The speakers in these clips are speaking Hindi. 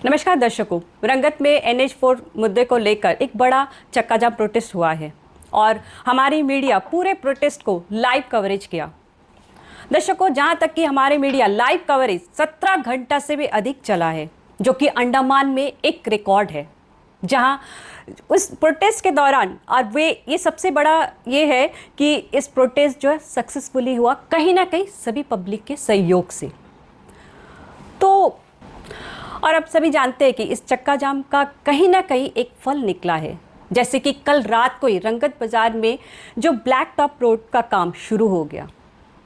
नमस्कार दर्शकों। रंगत में NH4 मुद्दे को लेकर एक बड़ा चक्का जाम प्रोटेस्ट हुआ है और हमारी मीडिया पूरे प्रोटेस्ट को लाइव कवरेज किया। दर्शकों, जहां तक कि हमारे मीडिया लाइव कवरेज 17 घंटा से भी अधिक चला है, जो कि अंडमान में एक रिकॉर्ड है। जहां उस प्रोटेस्ट के दौरान और ये सबसे बड़ा ये है कि इस प्रोटेस्ट जो है सक्सेसफुली हुआ कहीं ना कहीं सभी पब्लिक के सहयोग से। तो और अब सभी जानते हैं कि इस चक्का जाम का कहीं ना कहीं एक फल निकला है। जैसे कि कल रात को ही रंगत बाजार में जो ब्लैक टॉप रोड का काम शुरू हो गया।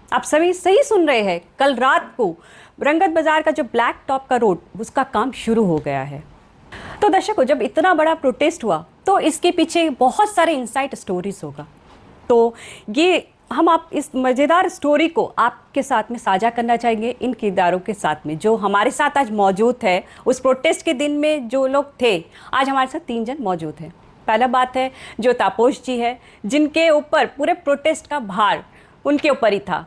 आप सभी सही सुन रहे हैं, कल रात को रंगत बाजार का जो ब्लैक टॉप का रोड उसका काम शुरू हो गया है। तो दर्शकों, जब इतना बड़ा प्रोटेस्ट हुआ तो इसके पीछे बहुत सारे इनसाइट स्टोरीज होगा। तो ये हम आप इस मज़ेदार स्टोरी को आपके साथ में साझा करना चाहेंगे इन किरदारों के साथ में जो हमारे साथ आज मौजूद है। उस प्रोटेस्ट के दिन में जो लोग थे, आज हमारे साथ 3 जन मौजूद हैं। पहला बात है जो तापोश जी है, जिनके ऊपर पूरे प्रोटेस्ट का भार उनके ऊपर ही था।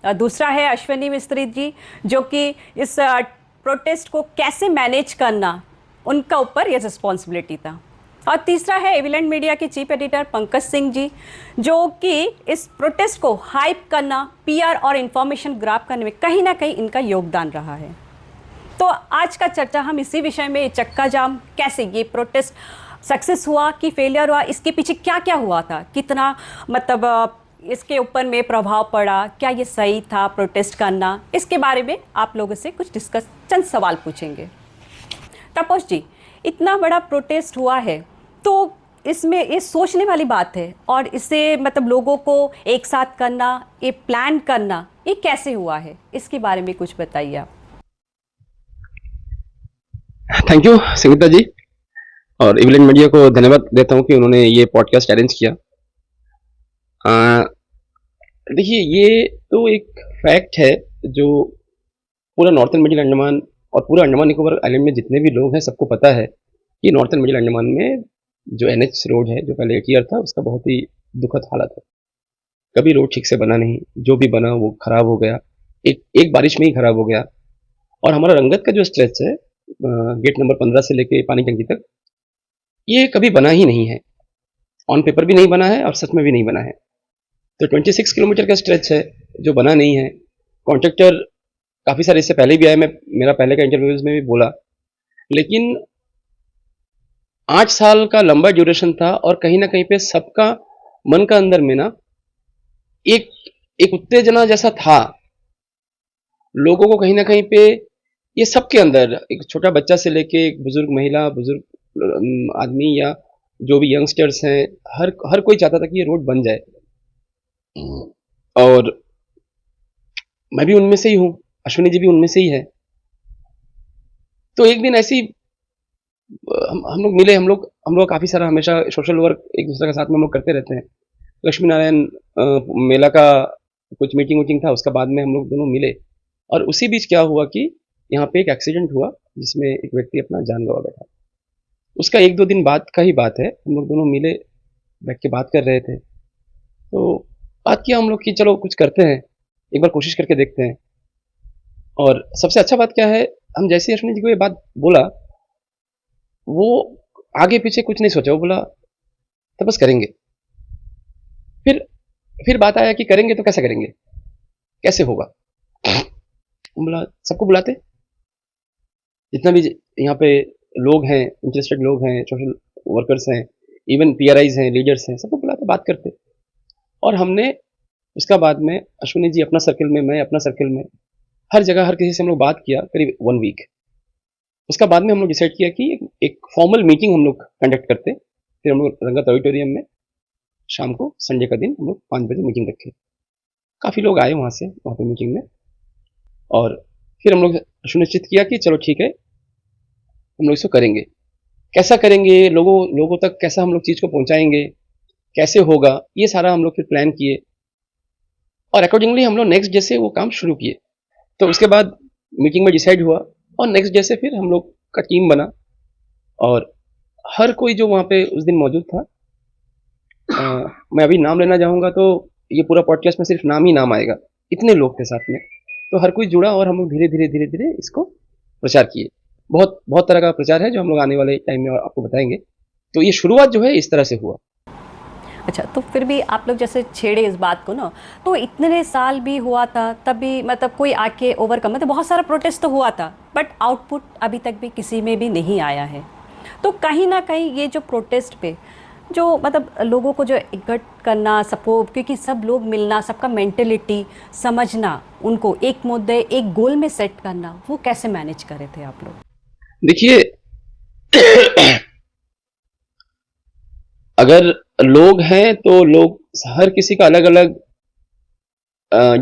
दूसरा है अश्विनी मिस्त्री जी, जो कि इस प्रोटेस्ट को कैसे मैनेज करना उनका ऊपर ये रिस्पॉन्सिबिलिटी था। और तीसरा है एविलेंट मीडिया के चीफ एडिटर पंकज सिंह जी, जो कि इस प्रोटेस्ट को हाइप करना, PR और इंफॉर्मेशन ग्राफ करने में कहीं ना कहीं इनका योगदान रहा है। तो आज का चर्चा हम इसी विषय में, चक्का जाम कैसे ये प्रोटेस्ट सक्सेस हुआ कि फेलियर हुआ, इसके पीछे क्या क्या हुआ था, कितना मतलब इसके ऊपर में प्रभाव पड़ा, क्या ये सही था प्रोटेस्ट करना, इसके बारे में आप लोगों से कुछ डिस्कस, चंद सवाल पूछेंगे। तापोश जी, इतना बड़ा प्रोटेस्ट हुआ है तो इसमें ये सोचने वाली बात है, और इससे मतलब लोगों को एक साथ करना, ये प्लान करना, ये कैसे हुआ है, इसके बारे में कुछ बताइए आप। थैंक यू संगीता जी, और एविलेंट मीडिया को धन्यवाद देता हूँ कि उन्होंने ये पॉडकास्ट अरेंज किया। देखिए, ये तो एक फैक्ट है जो पूरा नॉर्थन मिडिल अंडमान और पूरा अंडमान निकोबार आइलैंड में जितने भी लोग हैं सबको पता है कि नॉर्थन मिडिल अंडमान में जो NH रोड है, जो पहले 8 ईयर था, उसका बहुत ही दुखद हालत है। कभी रोड ठीक से बना नहीं, जो भी बना वो खराब हो गया, एक बारिश में ही खराब हो गया। और हमारा रंगत का जो स्ट्रेच है, गेट नंबर 15 से लेके पानी टंकी तक, ये कभी बना ही नहीं है। ऑन पेपर भी नहीं बना है और सच में भी नहीं बना है। तो 26 किलोमीटर का स्ट्रेच है जो बना नहीं है। कॉन्ट्रैक्टर काफ़ी सारे इससे पहले भी आए, मैं मेरा पहले का इंटरव्यूज में भी बोला, लेकिन 8 साल का लंबा ड्यूरेशन था और कहीं ना कहीं पे सबका मन का अंदर में ना एक एक उत्तेजना जैसा था। लोगों को कहीं ना कहीं पे ये सबके अंदर, एक छोटा बच्चा से लेके एक बुजुर्ग महिला, बुजुर्ग आदमी या जो भी यंगस्टर्स हैं, हर कोई चाहता था कि ये रोड बन जाए। और मैं भी उनमें से ही हूँ, अश्विनी जी भी उनमें से ही है। तो एक दिन ऐसी हम लोग मिले, हम लोग काफ़ी सारा हमेशा सोशल वर्क एक दूसरे के साथ में हम लोग करते रहते हैं। लक्ष्मी नारायण मेला का कुछ मीटिंग वूटिंग था, उसका बाद में हम लोग दोनों मिले। और उसी बीच क्या हुआ कि यहाँ पे एक एक्सीडेंट हुआ जिसमें एक व्यक्ति अपना जान गंवा बैठा। उसका 1-2 दिन बाद का ही बात है। हम लोग दोनों मिले, बैठ के बात कर रहे थे। तो बात किया हम लोग कि चलो कुछ करते हैं, एक बार कोशिश करके देखते हैं। और सबसे अच्छा बात क्या है, हम जैसे अश्विनी जी को ये बात बोला, वो आगे पीछे कुछ नहीं सोचा, वो बोला तो बस करेंगे। फिर बात आया कि करेंगे तो कैसे करेंगे, कैसे होगा। बोला सबको बुलाते, जितना भी यहाँ पे लोग हैं, इंटरेस्टेड लोग हैं, सोशल वर्कर्स हैं, इवन PRIs हैं, लीडर्स हैं, सबको बुलाते, बात करते। और हमने उसका बाद में अश्विनी जी अपना सर्कल में, मैं अपना सर्कल में, हर जगह हर किसी से हम लोग बात किया करीब 1 वीक। उसका बाद में हम लोग डिसाइड किया कि एक फॉर्मल मीटिंग हम लोग कंडक्ट करते। फिर हम लोग रंगत ऑडिटोरियम में शाम को, संडे का दिन, हम लोग 5 बजे मीटिंग रखे। काफ़ी लोग आए वहाँ पे मीटिंग में। और फिर हम लोग सुनिश्चित किया कि चलो ठीक है, हम लोग इसको करेंगे। कैसा करेंगे, लोगों तक कैसा हम लोग चीज़ को पहुँचाएंगे, कैसे होगा, ये सारा हम लोग फिर प्लान किए। और अकॉर्डिंगली हम लोग नेक्स्ट डे से वो काम शुरू किए। तो उसके बाद मीटिंग में डिसाइड हुआ और नेक्स्ट डे से फिर हम लोग का टीम बना। और हर कोई जो वहाँ पे उस दिन मौजूद था, मैं अभी नाम लेना चाहूँगा तो ये पूरा पॉडकास्ट में सिर्फ नाम ही नाम आएगा, इतने लोग थे साथ में। तो हर कोई जुड़ा और हम लोग धीरे धीरे धीरे धीरे इसको प्रचार किए। बहुत बहुत तरह का प्रचार है जो हम लोग आने वाले टाइम में आपको बताएंगे। तो ये शुरुआत जो है इस तरह से हुआ। अच्छा, तो फिर भी आप लोग जैसे छेड़े इस बात को ना, तो इतने साल भी हुआ था, तब भी मतलब कोई आके ओवरकम, मतलब बहुत सारा प्रोटेस्ट तो हुआ था, बट आउटपुट अभी तक भी किसी में भी नहीं आया है। तो कहीं ना कहीं ये जो प्रोटेस्ट पे जो मतलब लोगों को जो इकट्ठ करना, सबको, क्योंकि सब लोग मिलना, सबका मेंटेलिटी समझना, उनको एक मुद्दे एक गोल में सेट करना, वो कैसे मैनेज करे थे आप लोग? देखिए, अगर लोग हैं तो लोग हर किसी का अलग अलग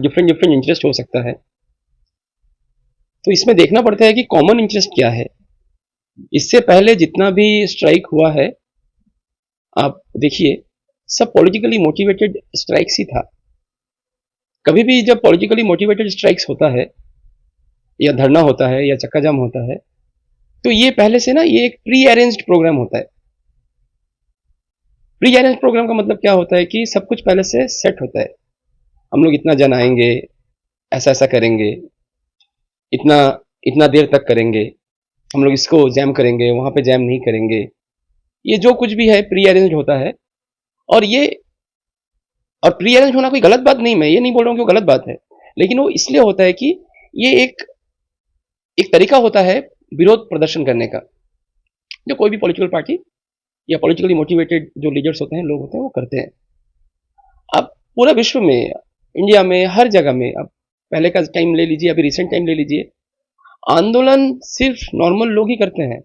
डिफरेंट डिफरेंट इंटरेस्ट हो सकता है। तो इसमें देखना पड़ता है कि कॉमन इंटरेस्ट क्या है। इससे पहले जितना भी स्ट्राइक हुआ है, आप देखिए, सब पॉलिटिकली मोटिवेटेड स्ट्राइक्स ही था। कभी भी जब पॉलिटिकली मोटिवेटेड स्ट्राइक्स होता है या धरना होता है या चक्का जाम होता है, तो ये पहले से ना, ये एक प्री अरेंज्ड प्रोग्राम होता है। प्री अरेंज्ड प्रोग्राम का मतलब क्या होता है कि सब कुछ पहले से सेट होता है। हम लोग इतना जन आएंगे, ऐसा ऐसा करेंगे, इतना इतना देर तक करेंगे, हम लोग इसको जैम करेंगे, वहां पे जैम नहीं करेंगे। ये जो कुछ भी है प्री अरेंज होता है। और ये और प्री अरेंज होना कोई गलत बात नहीं, मैं ये नहीं बोल रहा हूँ कि वो गलत बात है, लेकिन वो इसलिए होता है कि ये एक एक तरीका होता है विरोध प्रदर्शन करने का, जो कोई भी पॉलिटिकल पार्टी या पॉलिटिकली मोटिवेटेड जो लीडर्स होते हैं, लोग होते हैं, वो करते हैं। अब पूरे विश्व में, इंडिया में, हर जगह में, अब पहले का टाइम ले लीजिए, अभी रिसेंट टाइम ले लीजिए, आंदोलन सिर्फ नॉर्मल लोग ही करते हैं।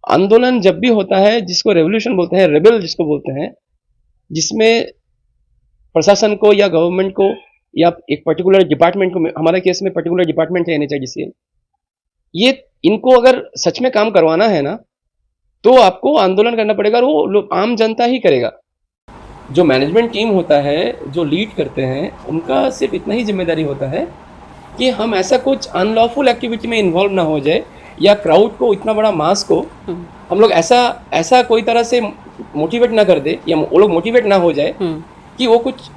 आंदोलन जब भी होता है, जिसको रेवोल्यूशन बोलते हैं, रेबेल जिसको बोलते हैं, जिसमें प्रशासन को या गवर्नमेंट को या एक पर्टिकुलर डिपार्टमेंट को, हमारे केस में पर्टिकुलर डिपार्टमेंट है एनएचआईडीसीएल, ये इनको अगर सच में काम करवाना है ना, तो आपको आंदोलन करना पड़ेगा, और वो आम जनता ही करेगा। जो मैनेजमेंट टीम होता है, जो लीड करते हैं, उनका सिर्फ इतना ही जिम्मेदारी होता है कि हम ऐसा कुछ अनलॉफुल एक्टिविटी में इन्वॉल्व ना हो जाए, या क्राउड को, इतना बड़ा मास को हम लोग ऐसा ऐसा कोई तरह से मोटिवेट ना कर दे, या वो लोग मोटिवेट ना हो जाए कि वो कुछ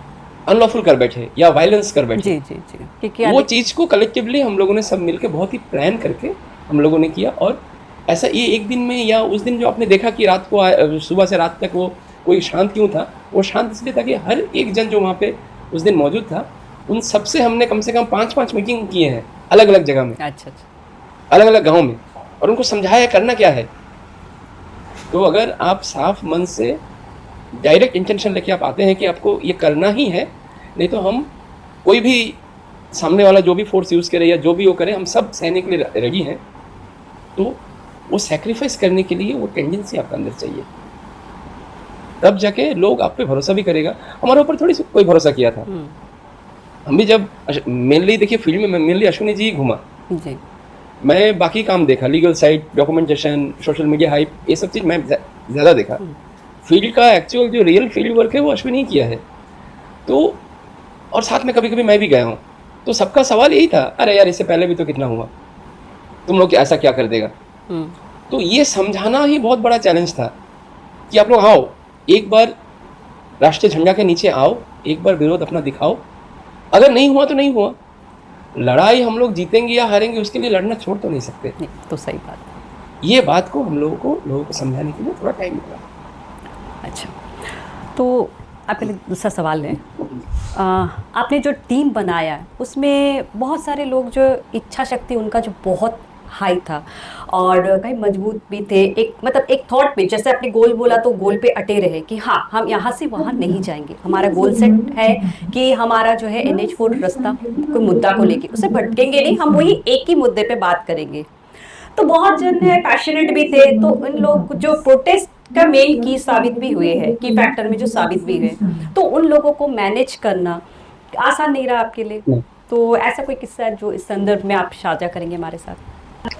अनलॉफुल कर बैठे या वायलेंस कर बैठे। जी जी जी, क्योंकि वो चीज़ को कलेक्टिवली हम लोगों ने सब मिलकर बहुत ही प्लान करके हम लोगों ने किया। और ऐसा ये एक दिन में, या उस दिन जो आपने देखा कि रात को, सुबह से रात तक वो कोई शांत क्यों था, वो शांत इसलिए था कि हर एक जन जो वहाँ पे उस दिन मौजूद था, उन सबसे हमने कम से कम 5-5 मीटिंग किए हैं अलग अलग जगह में, अच्छा अच्छा, अलग अलग गाँव में, और उनको समझाया करना क्या है। तो अगर आप साफ मन से डायरेक्ट इंटेंशन लेके आप आते हैं कि आपको ये करना ही है, नहीं तो हम कोई भी सामने वाला जो भी फोर्स यूज़ करे या जो भी वो करे, हम सब सहने के लिए रेडी हैं। तो वो सेक्रीफाइस करने के लिए वो टेंडेंसी आपके अंदर चाहिए, तब जाके लोग आप पे भरोसा भी करेगा। हमारे ऊपर थोड़ी कोई भरोसा किया था। हम भी जब मेनली देखिए फील्ड में मेनली अश्विनी जी ही घुमा जी, मैं बाकी काम देखा, legal side, documentation, social media hype, ये सब चीज़ मैं ज़्यादा देखा। फील्ड का एक्चुअल जो रियल फील्ड वर्क है वो अश्विनी ही किया है। तो और साथ में कभी कभी मैं भी गया हूँ। तो सबका सवाल यही था, अरे यार इससे पहले भी तो कितना हुआ, तुम लोग ऐसा क्या कर देगा। तो ये समझाना ही बहुत बड़ा चैलेंज था कि आप लोग आओ, एक बार राष्ट्रीय झंडा के नीचे आओ, एक बार विरोध अपना दिखाओ। अगर नहीं हुआ तो नहीं हुआ, लड़ाई हम लोग जीतेंगे या हारेंगे उसके लिए लड़ना छोड़ तो नहीं सकते। नहीं तो सही बात है। ये बात को हम लोगों को समझाने के लिए थोड़ा टाइम लगा। अच्छा, तो आपके लिए दूसरा सवाल है, आपने जो टीम बनाया है उसमें बहुत सारे लोग जो इच्छा शक्ति उनका जो बहुत हाई था और कहीं मजबूत भी थे, एक मतलब एक थॉट पे, जैसे आपने गोल बोला तो गोल पे अटे रहे कि हाँ हम यहाँ से वहाँ नहीं जाएंगे, हमारा गोल सेट है कि हमारा जो है NH4 रास्ता कोई मुद्दा को लेके उसे भटकेंगे नहीं, हम वही एक ही मुद्दे पे बात करेंगे। तो बहुत जन है पैशनेट भी थे, तो इन लोग जो प्रोटेस्ट का मेन की साबित भी हुए हैं, की फैक्टर में जो साबित भी हुए, तो उन लोगों को मैनेज करना आसान नहीं रहा आपके लिए। तो ऐसा कोई किस्सा जो इस संदर्भ में आप साझा करेंगे हमारे साथ?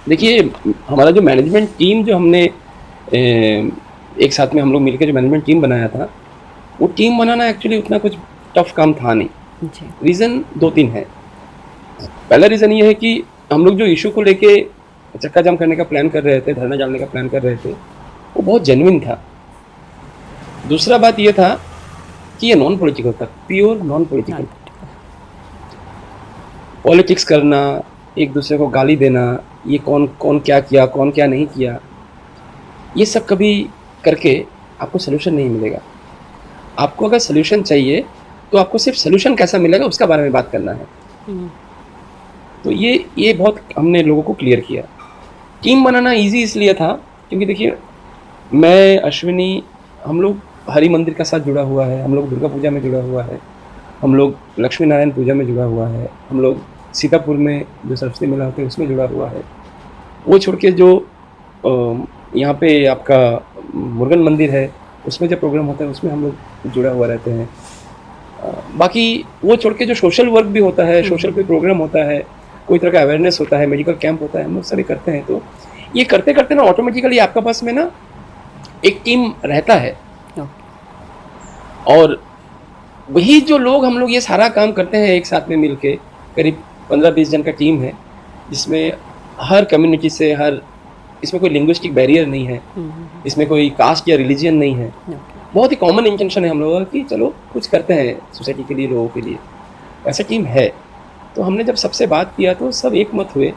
देखिए, हमारा जो मैनेजमेंट टीम जो हमने एक साथ में हम लोग मिलकर जो मैनेजमेंट टीम बनाया था, वो टीम बनाना एक्चुअली उतना कुछ टफ काम था नहीं। रीज़न 2-3 है। पहला रीज़न ये है कि हम लोग जो इशू को लेके चक्का जाम करने का प्लान कर रहे थे, धरना डालने का प्लान कर रहे थे, वो बहुत जेन्युइन था। दूसरा बात ये था कि ये नॉन पॉलिटिकल था, प्योर नॉन पॉलिटिकल। पॉलिटिक्स करना, एक दूसरे को गाली देना, ये कौन कौन क्या किया, कौन क्या नहीं किया, ये सब कभी करके आपको सॉल्यूशन नहीं मिलेगा। आपको अगर सॉल्यूशन चाहिए तो आपको सिर्फ सॉल्यूशन कैसा मिलेगा उसका बारे में बात करना है। तो ये बहुत हमने लोगों को क्लियर किया। टीम बनाना इजी इसलिए था क्योंकि देखिए, मैं, अश्विनी, हम लोग हरि मंदिर का साथ जुड़ा हुआ है, हम लोग दुर्गा पूजा में जुड़ा हुआ है, हम लोग लक्ष्मी नारायण पूजा में जुड़ा हुआ है, हम लोग सीतापुर में जो सरस्वती मेला होता है उसमें जुड़ा हुआ है। वो छोड़ के जो यहाँ पे आपका मुरुगन मंदिर है उसमें जब प्रोग्राम होता है उसमें हम लोग जुड़ा हुआ रहते हैं। बाकी वो छोड़ के जो सोशल वर्क भी होता है, सोशल कोई प्रोग्राम होता है, कोई तरह का अवेयरनेस होता है, मेडिकल कैंप होता है, हम लोग सभी करते हैं। तो ये करते करते ना ऑटोमेटिकली आपका पास में ना एक टीम रहता है। और वही जो लोग, हम लोग ये सारा काम करते हैं एक साथ में मिलके, करीब 15-20 जन का टीम है जिसमें हर कम्युनिटी से, हर, इसमें कोई लिंग्विस्टिक बैरियर नहीं है, इसमें कोई कास्ट या रिलीजन नहीं है। बहुत ही कॉमन इंटेंशन है हम लोगों का कि चलो कुछ करते हैं सोसाइटी के लिए, लोगों के लिए। ऐसा टीम है। तो हमने जब सबसे बात किया तो सब एक मत हुए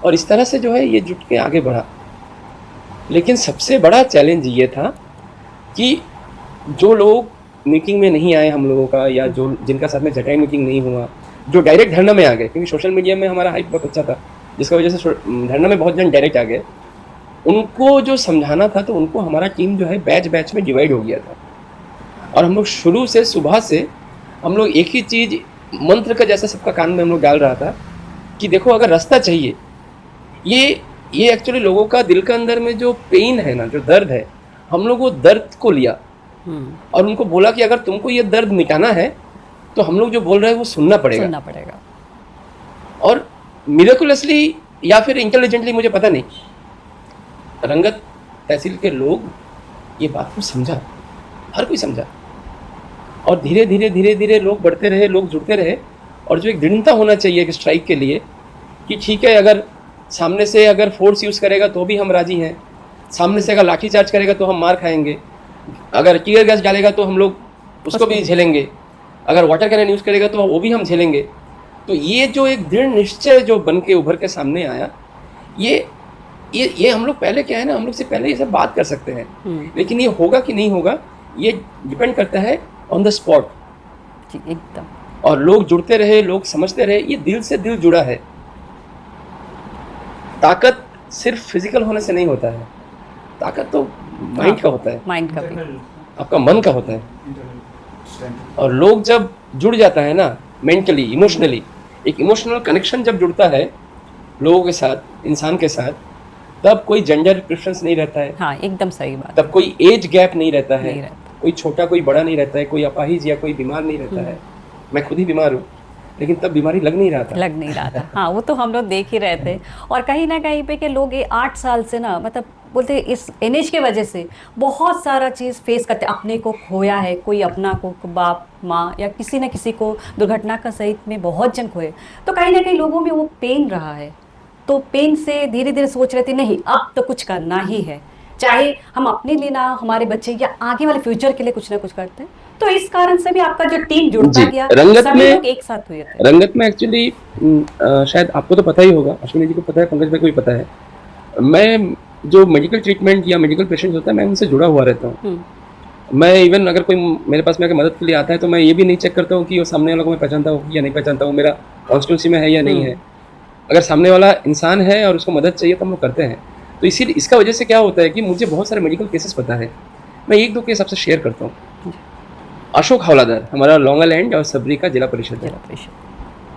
और इस तरह से जो है ये जुट के आगे बढ़ा। लेकिन सबसे बड़ा चैलेंज ये था कि जो लोग मीटिंग में नहीं आए हम लोगों का, या जो जिनका साथ में जटाई मीटिंग नहीं हुआ, जो डायरेक्ट धरना में आ गए, क्योंकि सोशल मीडिया में हमारा हाइप बहुत अच्छा था जिसकी वजह से धरना में बहुत जन डायरेक्ट आ गए, उनको जो समझाना था तो उनको हमारा टीम जो है बैच बैच में डिवाइड हो गया था। और हम लोग शुरू से, सुबह से हम लोग एक ही चीज़ मंत्र का जैसा सबका कान में हम लोग डाल रहा था कि देखो, अगर रास्ता चाहिए, ये एक्चुअली लोगों का दिल के अंदर में जो पेन है ना, जो दर्द है, हम लोग वो दर्द को लिया और उनको बोला कि अगर तुमको ये दर्द मिटाना है तो हम लोग जो बोल रहे हैं वो सुनना पड़ेगा। और मिरेकुलसली या फिर इंटेलिजेंटली, मुझे पता नहीं, रंगत तहसील के लोग ये बात को समझा, हर कोई समझा। और धीरे धीरे धीरे धीरे लोग बढ़ते रहे, लोग जुड़ते रहे। और जो एक दृढ़ता होना चाहिए एक स्ट्राइक के लिए कि ठीक है, अगर सामने से अगर फोर्स यूज़ करेगा तो भी हम राजी हैं, सामने से अगर लाठी चार्ज करेगा तो हम मार खाएंगे, अगर टीयर गैस डालेगा तो हम लोग उसको भी झेलेंगे, अगर वाटर कैनन यूज़ करेगा तो वो भी हम झेलेंगे। तो ये जो एक दृढ़ निश्चय जो बन के उभर के सामने आया, ये हम लोग पहले क्या है ना, हम लोग से पहले ये सब बात कर सकते हैं, लेकिन ये होगा कि नहीं होगा ये डिपेंड करता है ऑन द स्पॉट। एकदम। और लोग जुड़ते रहे, लोग समझते रहे, ये दिल से दिल जुड़ा है। ताकत सिर्फ फिजिकल होने से नहीं होता है, ताकत तो माइंड का होता है, माइंड का भी, आपका मन का होता है। और लोग जब जुड़ जाता है ना, मेंटली, इमोशनली, एक इमोशनल कनेक्शन जब जुड़ता है लोगों के साथ, इंसान के साथ, तब कोई जेंडर प्रेफरेंस नहीं रहता है। हाँ, एकदम सही बात। तब कोई एज गैप नहीं रहता है, नहीं रहता। कोई छोटा कोई बड़ा नहीं रहता है, कोई अपाहिज या कोई बीमार नहीं रहता है। मैं खुद ही बीमार हूँ, लेकिन तब बीमारी लग नहीं रहा था। हाँ, वो तो हम लोग देख ही रहे थे। और कहीं ना कहीं पे कि लोग ये 8 साल से ना, मतलब बोलते हैं इस एनएच के वजह से बहुत सारा चीज़ फेस करते, अपने को खोया है, कोई अपना को, बाप माँ या किसी न किसी को दुर्घटना का सहित में बहुत जन खोए। तो कहीं ना कहीं लोगों में वो पेन रहा है। तो पेन से धीरे धीरे सोच रहे थे नहीं, अब तो कुछ करना ही है, चाहे हम अपने लिए ना, हमारे बच्चे या आगे वाले फ्यूचर के लिए कुछ ना कुछ करते हैं। तो इस कारण से भी आपका जो टीम जुड़ता गया, सभी लोग एक साथ हुए थे। रंगत में एक्चुअली शायद आपको तो पता ही होगा, अश्विनी जी को पता है, पंकज भाई को भी पता है, मैं जो मेडिकल ट्रीटमेंट या मेडिकल पेशेंट होता है, मैं उनसे जुड़ा हुआ रहता हूँ। मैं इवन अगर कोई मेरे पास में आकर मदद के लिए आता है तो मैं ये भी नहीं चेक करता हूँ कि वो सामने वाला को मैं पहचानता हूँ या नहीं पहचानता हूँ, मेरा कॉन्स्टिट्यूंसी में है या नहीं है। अगर सामने वाला इंसान है और उसको मदद चाहिए तो हम लोग करते हैं। तो इसीलिए इसका वजह से क्या होता है कि मुझे बहुत सारे मेडिकल केसेस पता है। मैं एक दो केस आपसे शेयर करता हूँ। अशोक हवलादार, हमारा लॉन्ग आइलैंड और सबरी का जिला परिषद है,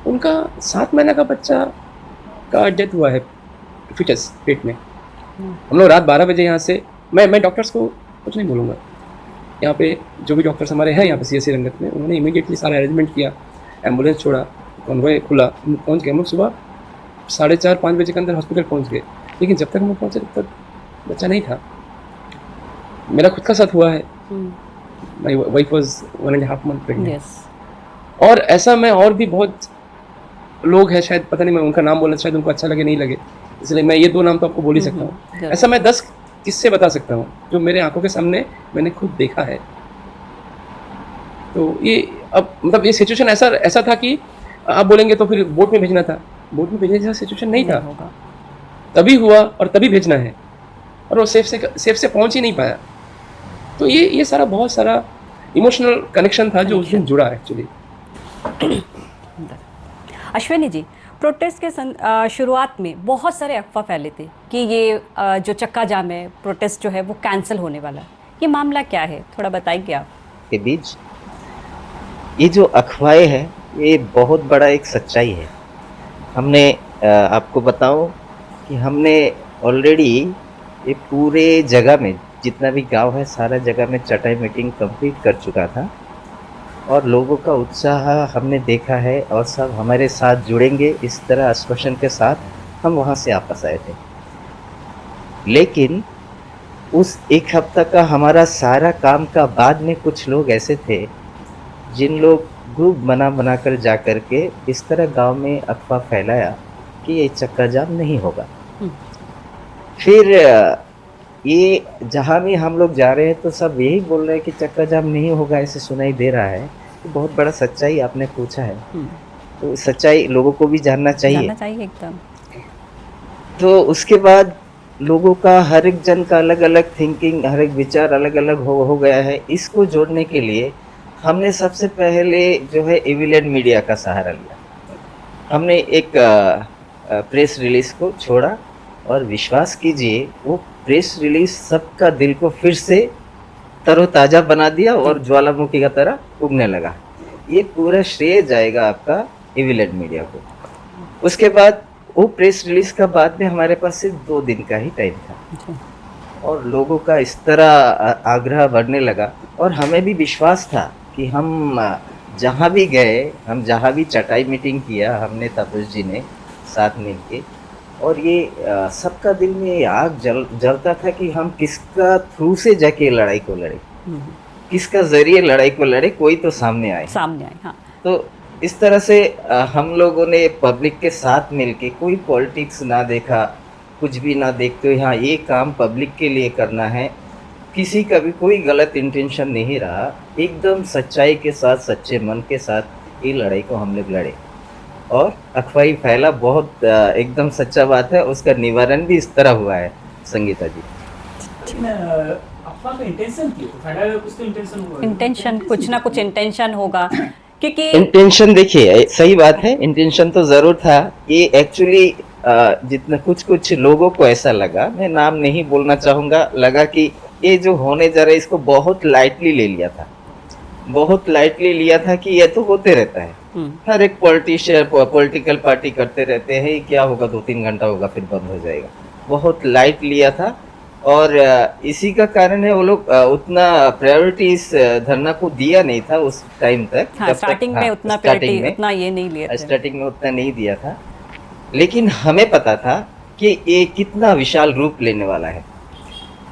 उनका 7 महीने का बच्चा का डेथ हुआ है, फिटस पेट में। हम लोग रात 12 बजे यहाँ से, मैं डॉक्टर्स को कुछ नहीं बोलूँगा, यहाँ पे जो भी डॉक्टर्स हमारे हैं यहाँ पे सीएससी रंगत में, उन्होंने इमीडिएटली सारा अरेंजमेंट किया, एम्बुलेंस छोड़ा, कॉन्वॉय खुला, पहुँच गए हम लोग सुबह 4:30-5 बजे के अंदर हॉस्पिटल पहुँच गए। लेकिन जब तक हम पहुँचे तब तक बच्चा नहीं था। मेरा खुद का साथ हुआ है, my wife was 1.5 month pregnant. और ऐसा मैं, और भी बहुत लोग हैं, शायद पता नहीं मैं उनका नाम बोलना, शायद उनको अच्छा लगे नहीं लगे, इसलिए मैं ये 2 नाम तो आपको बोल ही सकता हूँ। ऐसा मैं 10 किस्से बता सकता हूँ जो मेरे आंखों के सामने मैंने खुद देखा है। तो ये अब मतलब ये सिचुएशन ऐसा था कि आप बोलेंगे तो फिर बोट में भेजना था, बोट में भेजने जैसा सिचुएशन नहीं था। तभी हुआ और तभी भेजना है, और वो सेफ से पहुंच ही नहीं पाया। तो ये सारा बहुत सारा इमोशनल कनेक्शन था जो उस दिन जुड़ा एक्चुअली। अश्विनी जी, प्रोटेस्ट के शुरुआत में बहुत सारे अफवाह फैले थे कि ये जो चक्का जाम है, प्रोटेस्ट जो है वो कैंसिल होने वाला है। ये मामला क्या है, थोड़ा बताइए आप। के बीच ये जो अफवाहें हैं, ये बहुत बड़ा एक सच्चाई है। हमने आपको बताऊं कि हमने ऑलरेडी ये पूरे जगह में जितना भी गांव है, सारा जगह में चटाई मीटिंग कंप्लीट कर चुका था, और लोगों का उत्साह हमने देखा है, और सब हमारे साथ जुड़ेंगे इस तरह आश्वासन के साथ हम वहाँ से वापस आए थे। लेकिन उस एक हफ्ता का हमारा सारा काम का बाद में कुछ लोग ऐसे थे जिन लोग ग्रुप बना कर जा कर के इस तरह गांव में अफवाह फैलाया कि ये चक्का जाम नहीं होगा। फिर ये जहाँ भी हम लोग जा रहे हैं तो सब यही बोल रहे हैं कि चक्का जाम नहीं होगा, ऐसे सुनाई दे रहा है। तो बहुत बड़ा सच्चाई आपने पूछा है, तो सच्चाई लोगों को भी जानना चाहिए एकदम। तो उसके बाद लोगों का हर एक जन का अलग अलग थिंकिंग, हर एक विचार अलग अलग हो गया है। इसको जोड़ने के लिए हमने सबसे पहले जो है एविलेंट मीडिया का सहारा लिया। हमने एक प्रेस रिलीज को छोड़ा, और विश्वास कीजिए वो प्रेस रिलीज सबका दिल को फिर से तरोताज़ा बना दिया और ज्वालामुखी का तरह उगने लगा। ये पूरा श्रेय जाएगा आपका एविलेंट मीडिया को। उसके बाद वो प्रेस रिलीज का बाद में हमारे पास सिर्फ 2 दिन का ही टाइम था, और लोगों का इस तरह आग्रह बढ़ने लगा, और हमें भी विश्वास था कि हम जहाँ भी गए, हम जहाँ भी चटाई मीटिंग किया हमने तापस जी ने साथ मिल के, और ये सबका दिल में ये आग जलता था कि हम किसका थ्रू से जाके लड़ाई को लड़े, किसका जरिए लड़ाई को लड़े, कोई तो सामने आए। हाँ। तो इस तरह से हम लोगों ने पब्लिक के साथ मिलके कोई पॉलिटिक्स ना देखा, कुछ भी ना देखते हुए हाँ ये काम पब्लिक के लिए करना है, किसी का भी कोई गलत इंटेंशन नहीं रहा, एकदम सच्चाई के साथ, सच्चे मन के साथ ये लड़ाई को हम लोग लड़े। और अफवाही फैला बहुत एकदम सच्चा बात है, उसका निवारण भी इस तरह हुआ है संगीता जी। अफवाह का इंटेंशन क्यों फैला? कुछ तो इंटेंशन हुआ, इंटेंशन कुछ ना कुछ इंटेंशन होगा, क्योंकि इंटेंशन देखिए सही बात है, इंटेंशन तो जरूर था। ये एक्चुअली जितना कुछ लोगों को ऐसा लगा, मैं नाम नहीं बोलना चाहूँगा, लगा कि ये जो होने जा रहा है इसको बहुत लाइटली ले लिया था, बहुत लाइटली लिया था कि ये तो होते रहता है, हर एक पॉलिटिशियन पॉलिटिकल पार्टी करते रहते हैं, क्या होगा 2-3 घंटा होगा फिर बंद हो जाएगा, बहुत लाइट लिया था। और इसी का कारण है वो लोग उतना प्रायोरिटी इस धरना को दिया नहीं था उस टाइम तक। हाँ, स्टार्टिंग में उतना प्रायोरिटी उतना ये नहीं लिया था, स्टार्टिंग में उतना नहीं दिया था, लेकिन हमें पता था कि ये कितना विशाल रूप लेने वाला है।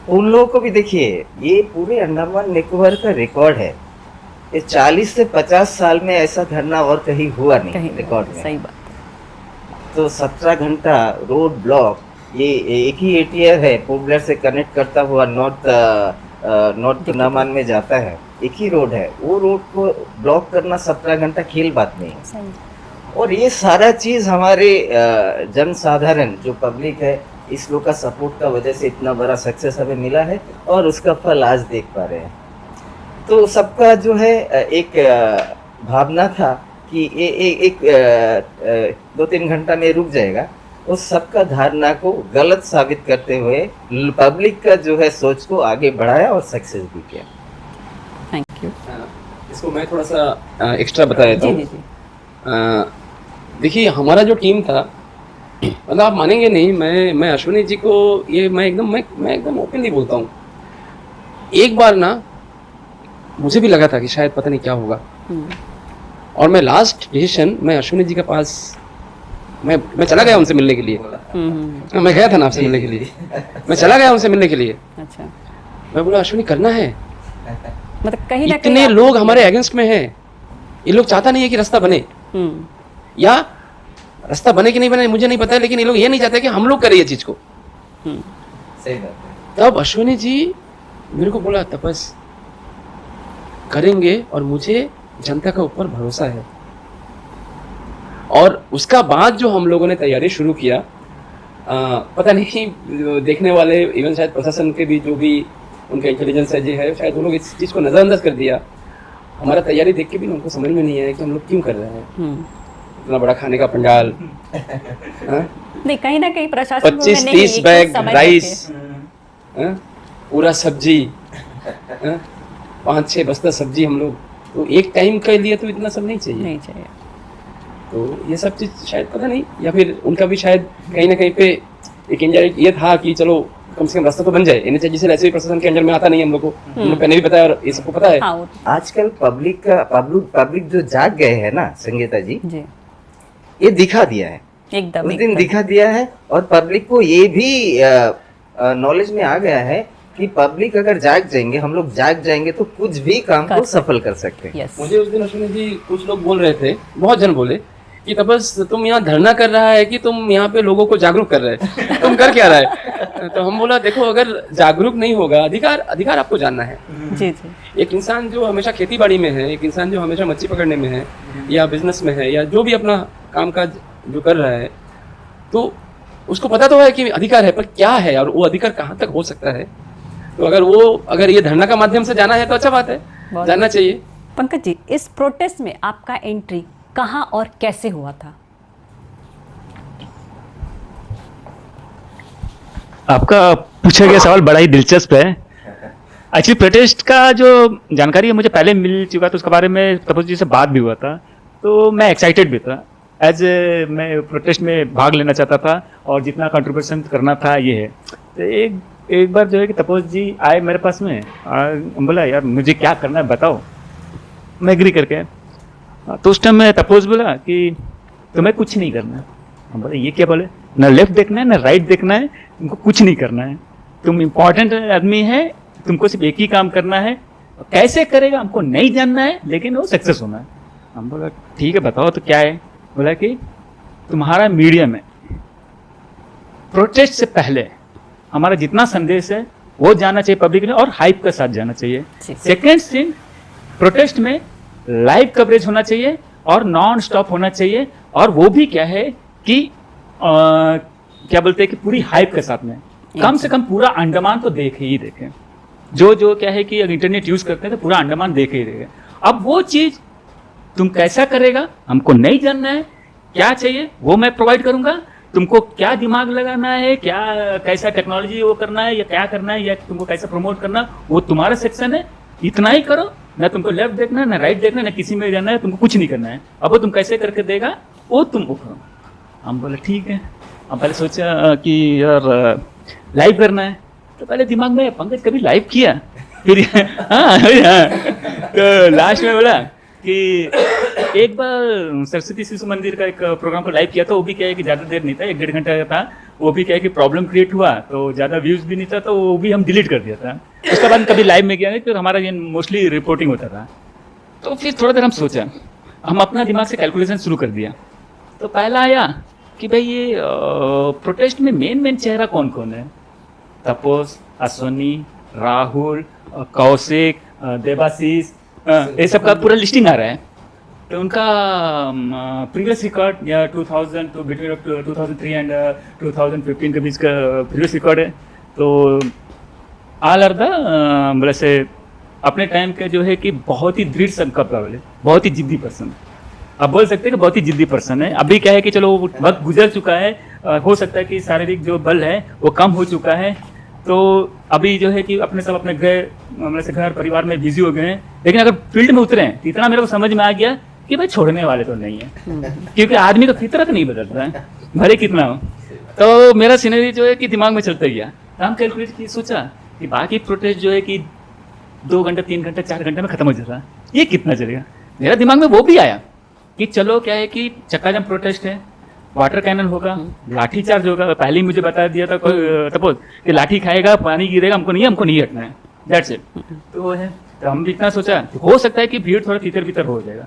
उन लोगों को भी देखिए, ये पूरे अंडमान निकोबार का रिकॉर्ड है, ये 40 से 50 साल में ऐसा धरना और कहीं हुआ नहीं रिकॉर्ड में। सही बात। तो 17 घंटा रोड ब्लॉक, ये एक ही एटीआर है, पोर्टब्लेयर से कनेक्ट करता हुआ नॉर्थ अंडमान में जाता है, एक ही रोड है, वो रोड को ब्लॉक करना 17 घंटा खेल बात नहीं है। और ये सारा चीज हमारे जनसाधारण जो पब्लिक है, इस लोग का सपोर्ट का वजह से इतना बड़ा सक्सेस हमें मिला है, और उसका फल आज देख पा रहे हैं। तो सबका जो है एक भावना था कि ये एक 2-3 घंटा में रुक जाएगा, उस सबका धारणा को गलत साबित करते हुए पब्लिक का जो है सोच को आगे बढ़ाया और सक्सेस भी किया। Thank you. इसको मैं थोड़ा सा एक्स्ट्रा बता देता जी हूँ। जी जी। देखिए हमारा जो टीम था, मतलब आप मानेंगे नहीं, मैं अश्विनी जी को ये मैं एकदम ओपनली बोलता हूँ, एक बार ना मुझे भी लगा था कि शायद पता नहीं क्या होगा, और मैं लास्ट डिसीजन मैं अश्विनी जी के पास मैं चला गया उनसे मिलने के लिए। मैं गया था ना आपसे मिलने के लिए, मैं चला गया उनसे मिलने के लिए। अच्छा, मैं बोला अश्विनी करना है, मतलब कहीं ना इतने लोग हमारे अगेंस्ट में हैं, ये लोग चाहता नहीं है कि रास्ता बने, या रास्ता बने कि नहीं बने मुझे नहीं पता है, लेकिन ये लोग ये नहीं चाहते कि हम लोग करें ये चीज को। सही बात। तब अश्विनी जी मेरे को बोला तपस करेंगे, और मुझे जनता का ऊपर भरोसा है। और उसका बाद जो हम लोगों ने तैयारी शुरू किया, पता नहीं देखने वाले इवन शायद प्रशासन के भी जो भी उनका इंटेलिजेंस है जो है शायद वो लोग इस चीज़ को नज़रअंदाज कर दिया। हमारा तैयारी देख के भी उनको समझ में नहीं आया कि हम लोग क्यों कर रहे हैं इतना बड़ा खाने का पंडाल। हाँ? नहीं, कहीं ना कहीं प्रशासन को 25-30 मैंने ये चीज़ बैग समझ राइस, रखी हाँ? पूरा सब्जी, 5-6 बस्ता सब्जी हम लोग, तो एक टाइम के लिए तो इतना सब नहीं है। चाहिए। नहीं चाहिए। तो ये सब चीज़ शायद पता नहीं, या फिर उनका भी शायद कहीं ना कहीं पे एक इंडायरेक्ट ये था कि चलो कम से कम रास्ता तो बन जाए। एनएचआई से ऐसे भी प्रशासन के अंडर में आता नहीं हम लोग को, हम लोग पहले भी पता है और ये सबको पता है। हाँ, वो आजकल पब्लिक जो जाग गए हैं ना संगीता जी, जी ये दिखा दिया है, एकदम उस दिन एकदम। दिखा दिया है। और पब्लिक को ये भी नॉलेज में आ गया है कि पब्लिक अगर जाग जाएंगे, हम लोग जाग जाएंगे तो कुछ भी काम कर को सफल कर सकते हैं। यस। मुझे उस दिन अश्विनी जी कुछ लोग बोल रहे थे, बहुत जन बोले कि तपस तुम यहाँ धरना कर रहा है कि तुम यहाँ पे लोगों को जागरूक कर रहे हैं, तुम कर क्या रहा है? तो हम बोला देखो, अगर जागरूक नहीं होगा, अधिकार आपको जानना है। जी जी। एक इंसान जो हमेशा खेती बाड़ी में है, एक इंसान जो हमेशा मच्छी पकड़ने में है या बिजनेस में है या जो भी अपना काम काज जो कर रहा है, तो उसको पता तो है कि अधिकार है, पर क्या है और वो अधिकार कहाँ तक हो सकता है। तो अगर ये धरना का माध्यम से जाना है तो अच्छा बात है, जानना चाहिए। पंकज जी, इस प्रोटेस्ट में आपका एंट्री कहाँ और कैसे हुआ था? आपका पूछा गया सवाल बड़ा ही दिलचस्प है। एक्चुअली प्रोटेस्ट का जो जानकारी है मुझे पहले मिल चुका था, उसके बारे में तपस जी से बात भी हुआ था, तो मैं एक्साइटेड भी था। मैं प्रोटेस्ट में भाग लेना चाहता था और जितना कंट्रीब्यूशन करना था ये है। तो एक बार जो है कि तपस जी आए मेरे पास में और बोला यार मुझे क्या करना है बताओ। मैं एग्री करके, तो उस टाइम में तपस बोला कि तुम्हें कुछ नहीं करना है। हम बोले ये क्या बोले, ना लेफ्ट देखना है ना राइट देखना है, तुमको कुछ नहीं करना है, तुम इम्पोर्टेंट आदमी है, तुमको सिर्फ एक ही काम करना है, कैसे करेगा हमको नहीं जानना है, लेकिन वो सक्सेस होना है। हम बोला ठीक है बताओ तो क्या है। बोला कि तुम्हारा मीडिया में प्रोटेस्ट से पहले हमारा जितना संदेश है वो जाना चाहिए पब्लिक ने और हाइप के साथ जाना चाहिए। सेकेंड थिंग, प्रोटेस्ट में लाइव कवरेज होना चाहिए और नॉन स्टॉप होना चाहिए, और वो भी क्या है कि क्या बोलते हैं कि पूरी हाइप के साथ में कम से कम पूरा अंडमान तो देखे ही देखें। जो क्या है कि अगर इंटरनेट यूज करते हैं तो पूरा अंडमान देखे ही देखे। अब वो चीज तुम कैसा करेगा हमको नहीं जानना है, क्या चाहिए वो मैं प्रोवाइड करूंगा, तुमको क्या दिमाग लगाना है, क्या कैसा टेक्नोलॉजी वो करना है या क्या करना है या तुमको कैसा प्रमोट करना, वो तुम्हारा सेक्शन है, इतना ही करो। ना तुमको लेफ्ट देखना है ना राइट देखना है ना किसी में जाना है, तुमको कुछ नहीं करना है। अब वो तुम कैसे करके देगा वो तुम वो करो। हम बोले ठीक है। हम पहले सोचा कि यार लाइव करना है, तो पहले दिमाग में पंकज कभी लाइव किया, फिर हाँ तो लास्ट में बोला कि एक बार सरस्वती शिशु मंदिर का एक प्रोग्राम को लाइव किया था, वो भी क्या है कि ज़्यादा देर नहीं था, 1-1.5 घंटा था। वो भी क्या है कि प्रॉब्लम क्रिएट हुआ तो ज़्यादा व्यूज़ भी नहीं था, तो वो भी हम डिलीट कर दिया था। उसके बाद कभी लाइव में गया नहीं, फिर हमारा ये मोस्टली रिपोर्टिंग होता था। तो फिर थोड़ा देर हम सोचा, हम अपना दिमाग से कैलकुलेशन शुरू कर दिया। तो पहला आया कि भाई ये प्रोटेस्ट में मेन चेहरा कौन कौन है। तपोस, अश्वनी, राहुल, कौशिक, देवाशीष, ये सब का पूरा लिस्टिंग आ रहा है। तो उनका प्रीवियस रिकॉर्ड या 2000 तो बिटवीन 2003 एंड 2015 के बीच का प्रीवियस रिकॉर्ड है। तो ऑल आर द बोले से अपने टाइम के जो है कि बहुत ही दृढ़ संकल्प वाले, बहुत ही जिद्दी पर्सन, अब बोल सकते हैं कि बहुत ही जिद्दी पर्सन है। अभी क्या है कि चलो वक्त गुजर चुका है, हो सकता है कि शारीरिक जो बल है वो कम हो चुका है, तो अभी जो है कि अपने सब अपने घर परिवार में बिजी हो गए हैं। लेकिन अगर फील्ड में उतरे हैं तो इतना मेरे को समझ में आ गया कि भाई छोड़ने वाले तो नहीं है, क्योंकि आदमी का फितरत नहीं बदलता है भले कितना हो। तो मेरा सिनेरी जो है कि दिमाग में चलता गया। हम कैलकुलेट की सोचा कि बाकी प्रोटेस्ट जो है कि 2 घंटे 3 घंटे 4 घंटे में खत्म हो जाता है, ये कितना चलेगा। मेरा दिमाग में वो भी आया कि चलो क्या है कि चक्का जाम प्रोटेस्ट है, वाटर कैनन होगा, लाठी चार्ज होगा। पहले ही मुझे बता दिया था सपोज कि लाठी खाएगा पानी गिरेगा, हमको नहीं हटना है, दैट्स इट। तो वो है, तो हम भी इतना सोचा हो सकता है कि भीड़ थोड़ा तीतर भीतर हो जाएगा,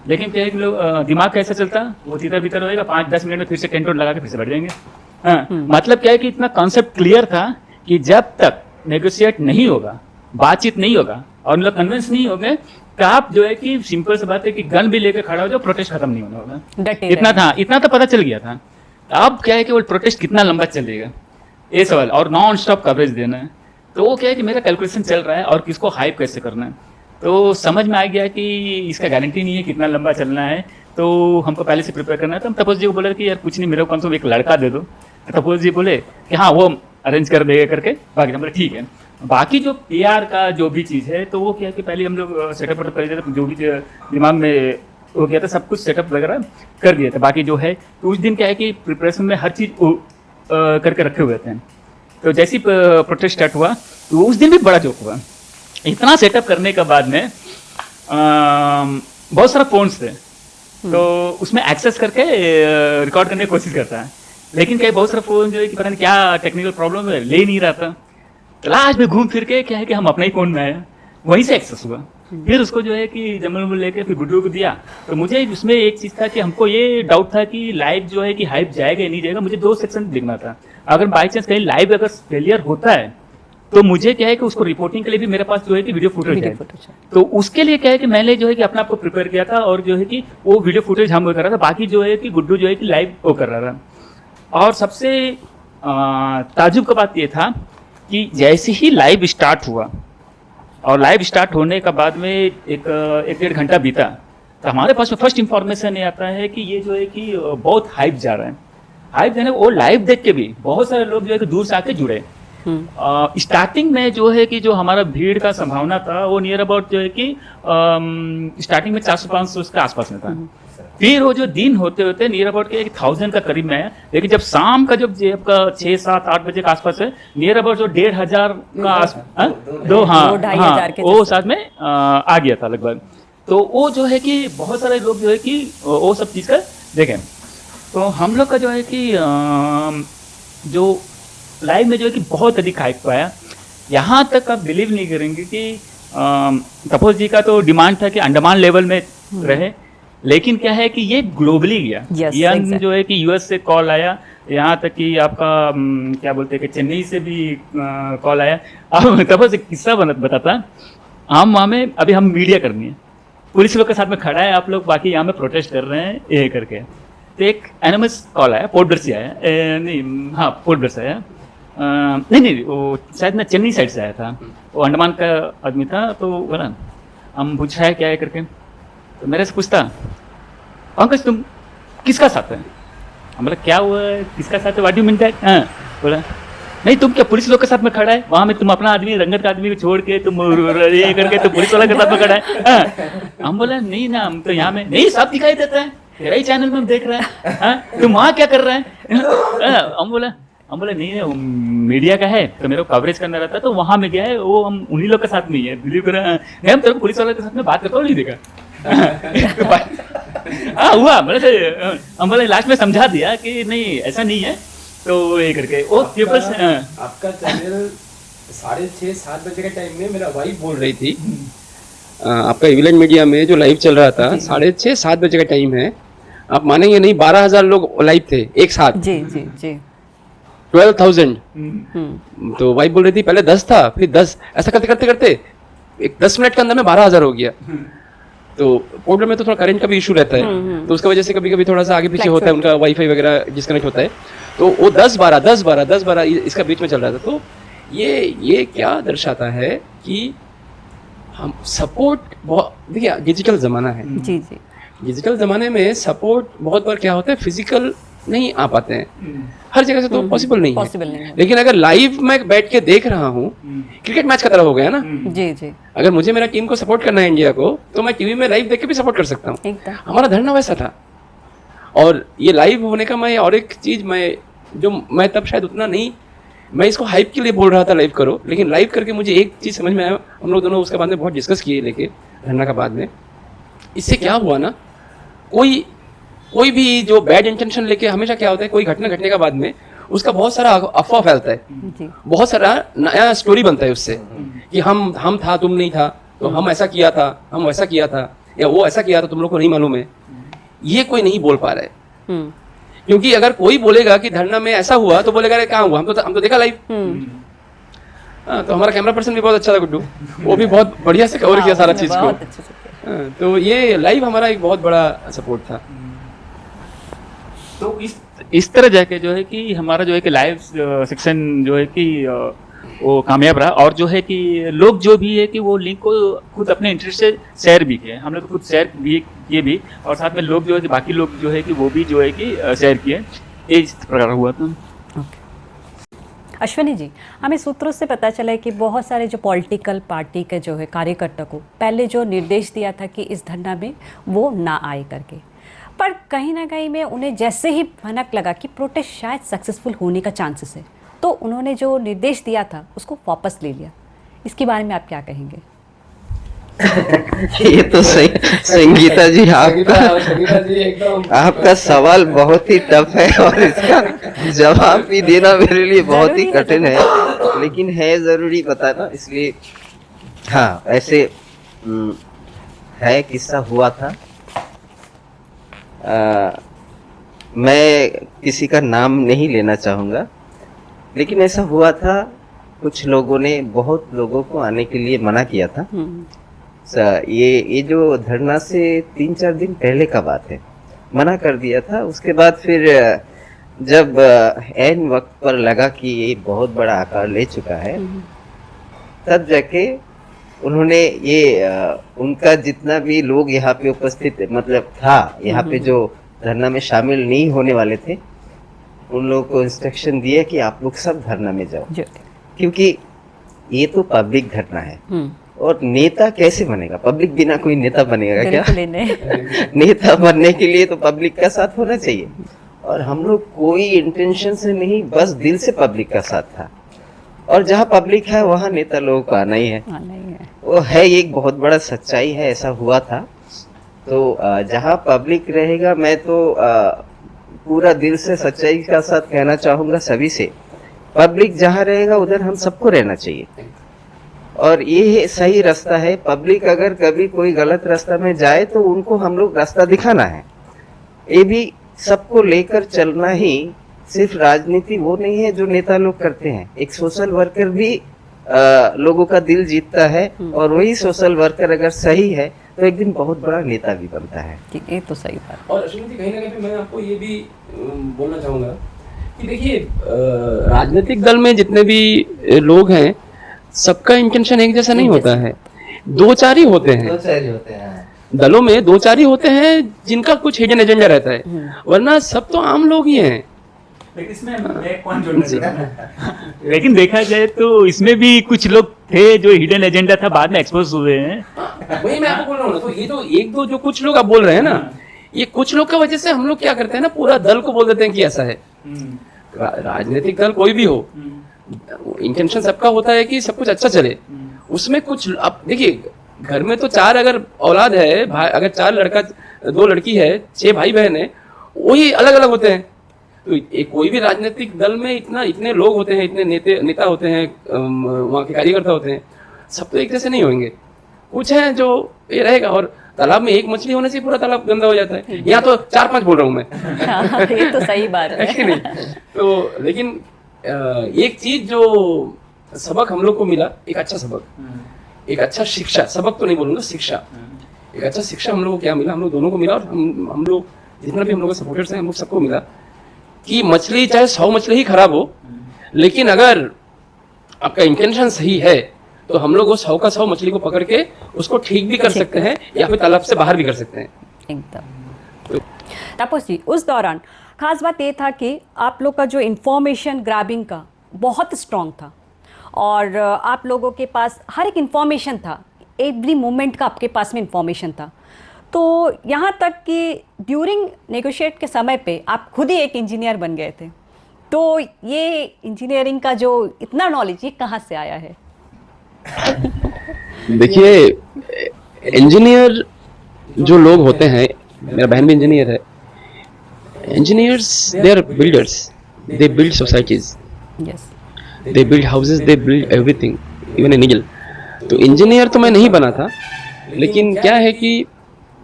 लेकिन क्या है कि लोग दिमाग कैसा चलता वो तीतर भीतर होएगा, 5-10 मिनट में फिर से टेंट लगा के फिर से बैठ जाएंगे। हाँ, मतलब क्या है कि इतना कॉन्सेप्ट क्लियर था कि जब तक नेगोशिएट नहीं होगा, बातचीत नहीं होगा और उन लोग कन्विंस नहीं हो गए, तो आप जो है कि सिंपल सी बात है कि गन भी लेकर खड़ा हो जाओ, प्रोटेस्ट खत्म नहीं होना होगा। इतना तो पता चल गया था। अब क्या है कि वो प्रोटेस्ट कितना लंबा चलेगा, ये सवाल, और नॉन स्टॉप कवरेज देना है। तो वो क्या है कि मेरा कैलकुलेशन चल रहा है और किसको हाइप कैसे करना है। तो समझ में आ गया कि इसका गारंटी नहीं है कितना लंबा चलना है, तो हमको पहले से प्रिपेयर करना है। तो हम तपोज जी को बोले कि यार कुछ नहीं, मेरे को कम से कम एक लड़का दे दो। तपोज जी बोले कि हाँ वो अरेंज कर देगा करके, बाकी हम बोले ठीक है। बाकी जो PR का जो भी चीज़ है, तो वो क्या है कि पहले हम लोग सेटअप कर दिया था, जो भी दिमाग में हो गया था सब कुछ सेटअप वगैरह कर दिया था। बाकी जो है तो उस दिन क्या है कि प्रिपरेशन में हर चीज़ करके रखे हुए थे। तो जैसे ही प्रोटेस्ट स्टार्ट हुआ तो उस दिन भी बड़ा जोक हुआ। इतना सेटअप करने के बाद में बहुत सारा फोन्स थे, तो उसमें एक्सेस करके रिकॉर्ड करने की कोशिश करता है, लेकिन कई बहुत सारा फोन जो है कि पता नहीं क्या टेक्निकल प्रॉब्लम है, ले नहीं रहा था। लास्ट में घूम फिर के क्या है कि हम अपने ही फोन में आए, वहीं से एक्सेस हुआ। फिर उसको जो है कि जमल लेके फिर गुड्डू को दिया। तो मुझे उसमें एक चीज़ था कि हमको ये डाउट था कि लाइव जो है कि हाइप जाएगा या नहीं जाएगा। मुझे 2 सेक्शन लिखना था। अगर बाई चांस कहीं लाइव अगर फेलियर होता है तो मुझे क्या है कि उसको रिपोर्टिंग के लिए भी मेरे पास जो है कि वीडियो फुटेज है। तो उसके लिए क्या है कि मैंने जो है कि अपने आप को प्रिपेयर किया था, और जो है कि वो वीडियो फुटेज हम कर रहा था, बाकी जो है कि गुड्डू जो है कि लाइव वो कर रहा था। और सबसे ताजुब का बात ये था कि जैसे ही लाइव स्टार्ट हुआ और लाइव स्टार्ट होने का बाद में एक 1.5 घंटा बीता, तो हमारे पास में फर्स्ट इंफॉर्मेशन ये आता है कि ये जो है कि बहुत हाइप जा रहा है। हाइप जाने वो लाइव देख के भी बहुत सारे लोग जो है कि दूर से आके जुड़े। स्टार्टिंग में जो है कि जो हमारा भीड़ का संभावना था वो नियर अबाउट जो है कि स्टार्टिंग में 400-500 के आसपास में था। फिर वो जो दिन होते होते नियर अबाउट के 1000 का करीब में आया। लेकिन जब शाम का जब आपका 6, 7, 8 बजे के आसपास है, नियर अबाउट जो 1500 का वो साथ में आ गया था लगभग। तो वो जो है कि बहुत सारे लोग जो है कि वो सब चीज़ का देखें। तो हम लोग का जो है कि जो लाइव में जो है कि बहुत अधिक हाइप पाया। यहाँ तक आप बिलीव नहीं करेंगे कि तपोज जी का तो डिमांड था कि अंडमान लेवल में रहे, लेकिन क्या है कि ये ग्लोबली गया। exactly. जो है कि US से कॉल आया, यहाँ तक कि आपका क्या बोलते हैं कि चेन्नई से भी कॉल आया। अब तपोज एक किस्सा बताता, हम वहाँ में अभी हम मीडिया करनी है, पुलिस लोग के साथ में खड़ा है आप लोग, बाकी यहाँ में प्रोटेस्ट कर रहे हैं ये करके। तो एक एनएमएस कॉल आया, पोर्ट ब्लेयर से आया, पोर्ट ब्लेयर से आया, नहीं वो शायद ना चेन्नई साइड से आया था, वो अंडमान का आदमी था। तो बोला हम पूछा है क्या है करके, तो मेरे से पूछता पंकज तुम किसका साथ है? हम बोला क्या हुआ किसका साथ है, व्हाट डू मीन दैट? बोला नहीं तुम क्या पुलिस लोग के साथ में खड़ा है, वहाँ में तुम अपना आदमी रंगत का आदमी को छोड़ के तुम ये करके तो पुलिस वाला के साथ में खड़ा है। हम बोला नहीं ना, हम तो यहाँ में नहीं, सब दिखाई देता है, तेरा ही चैनल में हम देख रहे हैं, तुम वहाँ क्या कर रहे हैं? हम बोला नहीं मीडिया का है तो मेरे को कवरेज करना रहता है, तो वहाँ में गया है, वो हम उन्हीं लोग के साथ में ही है, बिलीव कर रहे हैं। हम तेरे को पुलिस वाले के साथ में बात करता हूँ नहीं देखा। हुआ बोले, हम बोले लास्ट में समझा दिया कि नहीं ऐसा नहीं है, तो ये करके वो पीपल्स आपका चैनल 6:30-7 बजे के टाइम में मेरा वाइफ बोल रही थी, आपका इविलेंट मीडिया में जो लाइव चल रहा था 6:30-7 बजे का टाइम है, आप मानेंगे नहीं 12,000 लोग लाइव थे एक साथ। जी 12,000। तो वाइफ बोल रही थी पहले 10 था, फिर 10, ऐसा करते करते एक 10 मिनट के अंदर में 12,000 हो गया। तो पोर्टल में तो थोड़ा करंट का भी इशू रहता है, तो उसकी वजह से कभी कभी थोड़ा सा आगे पीछे होता है, उनका वाईफाई वगैरह डिस्कनेक्ट होता है, तो वो 10-12 इसका बीच में चल रहा था। तो ये क्या दर्शाता है कि हम सपोर्ट बहुत, देखिए डिजिटल ज़माना है, डिजिटल ज़माने में सपोर्ट बहुत बार क्या होता है फिजिकल नहीं आ पाते हैं, हर जगह से तो पॉसिबल नहीं है। लेकिन अगर लाइव मैं बैठ के देख रहा हूँ, क्रिकेट मैच का तरह हो गया ना। जी अगर मुझे मेरा टीम को सपोर्ट करना है इंडिया को, तो मैं टीवी में लाइव देख के भी सपोर्ट कर सकता हूँ। हमारा धरना वैसा था। और ये लाइव होने का मैं और एक चीज़ मैं तब शायद उतना नहीं, मैं इसको हाइप के लिए बोल रहा था लाइव करो, लेकिन लाइव करके मुझे एक चीज़ समझ में आया, हम लोग दोनों उसके बाद में बहुत डिस्कस किए लेके धरना का बाद में। इससे क्या हुआ ना, कोई भी जो बैड इंटेंशन लेके, हमेशा क्या होता है कोई घटना घटने के बाद में उसका बहुत सारा अफवाह फैलता है, बहुत सारा नया स्टोरी बनता है उससे कि हम था तुम नहीं था, तो हम ऐसा किया था, हम वैसा किया था, या वो ऐसा किया था तुम लोग को नहीं मालूम है। ये कोई नहीं बोल पा रहा है, क्योंकि अगर कोई बोलेगा कि धरना में ऐसा हुआ तो बोलेगा अरे कहाँ हुआ, हम तो देखा लाइव। तो हमारा कैमरा पर्सन भी बहुत अच्छा था गुड्डू, वो भी बहुत बढ़िया से कवर किया सारा चीज को। तो ये लाइव हमारा एक बहुत बड़ा सपोर्ट था। तो इस तरह जाके जो है कि हमारा जो है कि लाइव सेक्शन जो है कि वो कामयाब रहा, और जो है कि लोग जो भी है कि वो लिंक को खुद अपने इंटरेस्ट से शेयर भी किए, हम लोग तो खुद शेयर भी किए भी, और साथ में लोग जो है कि बाकी लोग जो है कि वो भी जो है कि शेयर किए, ये इस प्रकार हुआ था। अश्विनी जी, हमें सूत्रों से पता चला है कि बहुत सारे जो पॉलिटिकल पार्टी के जो है कार्यकर्ता को पहले जो निर्देश दिया था कि इस धरना में वो ना आए करके, पर कहीं ना कहीं में उन्हें जैसे ही भनक लगा कि प्रोटेस्ट शायद सक्सेसफुल होने का चांसेस है, तो उन्होंने जो निर्देश दिया था उसको वापस ले लिया। इसके बारे में आप क्या कहेंगे? ये तो सही संगीता जी, आपका सवाल बहुत ही टफ है और इसका जवाब भी देना मेरे लिए बहुत ही कठिन है, लेकिन है जरूरी बताना, इसलिए हाँ ऐसे है, किस्सा हुआ था। मैं किसी का नाम नहीं लेना चाहूँगा, लेकिन ऐसा हुआ था, कुछ लोगों ने बहुत लोगों को आने के लिए मना किया था। ये जो धरना से 3-4 दिन पहले का बात है, मना कर दिया था। उसके बाद फिर जब ऐन वक्त पर लगा कि ये बहुत बड़ा आकार ले चुका है, तब जाके उन्होंने ये उनका जितना भी लोग यहाँ पे उपस्थित मतलब था, यहाँ पे जो धरना में शामिल नहीं होने वाले थे, उन लोगों को इंस्ट्रक्शन दिया कि आप लोग सब धरना में जाओ, क्योंकि ये तो पब्लिक धरना है और नेता कैसे बनेगा, पब्लिक बिना कोई नेता बनेगा क्या? नेता बनने के लिए तो पब्लिक का साथ होना चाहिए, और हम लोग कोई इंटेंशन से नहीं, बस दिल से पब्लिक का साथ था, और जहाँ पब्लिक है वहाँ नेता लोगों को आना ही है। वो है, ये एक बहुत बड़ा सच्चाई है, ऐसा हुआ था। तो जहाँ पब्लिक रहेगा, मैं तो पूरा दिल से सच्चाई का साथ कहना चाहूंगा सभी से, पब्लिक जहाँ रहेगा उधर हम सबको रहना चाहिए, और ये सही रास्ता है। पब्लिक अगर कभी कोई गलत रास्ता में जाए तो उनको हम लोग रास्ता दिखाना है, ये भी सबको लेकर चलना ही, सिर्फ राजनीति वो नहीं है जो नेता लोग करते हैं, एक सोशल वर्कर भी लोगों का दिल जीतता है, और वही सोशल वर्कर अगर सही है तो एक दिन बहुत बड़ा नेता भी बनता है। ये तो सही बात। और अश्विनी जी, कहीं ना कहीं मैं आपको ये भी बोलना चाहूंगा कि देखिए, राजनीतिक दल में जितने भी लोग हैं, सबका इंटेंशन एक जैसा नहीं होता है, 2-4 ही होते हैं। दलों में 2-4 ही होते हैं जिनका कुछ हिडन एजेंडा रहता है, वरना सब तो आम लोग ही हैं। लेकिन इसमें मैं एक पॉइंट जोड़ना चाहूंगा, लेकिन देखा जाए तो इसमें भी कुछ लोग थे जो हिडन एजेंडा था, बाद में एक्सपोज हुए हैं। वही मैं आपको बोल रहा हूँ ना, तो ये जो 1-2 जो कुछ लोग आप बोल रहे हैं ना, ये कुछ लोग का वजह से हम लोग क्या करते हैं ना, पूरा दल को बोल देते हैं कि ऐसा है। राजनीतिक दल कोई भी हो, इंटेंशन सबका होता है कि सब कुछ अच्छा चले, उसमें कुछ अब देखिए, घर में तो 4 अगर औलाद है, अगर 4 लड़का 2 लड़की है, 6 भाई बहन है, वही अलग अलग होते हैं। तो कोई भी राजनीतिक दल में इतने लोग होते हैं, इतने नेता होते हैं, वहाँ के कार्यकर्ता होते हैं, सब तो एक जैसे नहीं होंगे, कुछ हैं जो ये रहेगा। और तालाब में एक मछली होने से पूरा तालाब गंदा हो जाता है, यहाँ तो 4-5 बोल रहा हूँ मैं। ये तो सही बात है। नहीं, तो लेकिन एक चीज जो सबक हम लोग को मिला, एक अच्छा सबक, एक अच्छा शिक्षा, सबक तो नहीं बोलूंगा, शिक्षा, एक अच्छा शिक्षा हम लोग को क्या मिला, हम लोग दोनों को मिला, और हम लोग जितना भी हम लोग के सपोर्टर्स हैं, हम लोग सबको मिला कि मछली चाहे 100 मछली ही खराब हो, लेकिन अगर आपका इंटेंशन सही है तो हम लोग वो 100 का 100 मछली को पकड़ के उसको ठीक भी कर सकते हैं, या फिर तालाब से बाहर भी कर सकते हैं। एकदम। तापस जी, उस दौरान खास बात ये था कि आप लोग का जो इंफॉर्मेशन ग्रैबिंग का बहुत स्ट्रॉन्ग था, और आप लोगों के पास हर एक इंफॉर्मेशन था, एवरी मोमेंट का आपके पास में इंफॉर्मेशन था। तो यहाँ तक कि ड्यूरिंग नेगोशिएट के समय पे आप खुद ही एक इंजीनियर बन गए थे, तो ये इंजीनियरिंग का जो इतना नॉलेज, ये कहाँ से आया है? देखिए, इंजीनियर जो लोग होते हैं, मेरा बहन भी इंजीनियर है, engineers they are builders, they build societies, they build houses, they build everything, even an eagle. तो इंजीनियर तो मैं नहीं बना था, लेकिन क्या है कि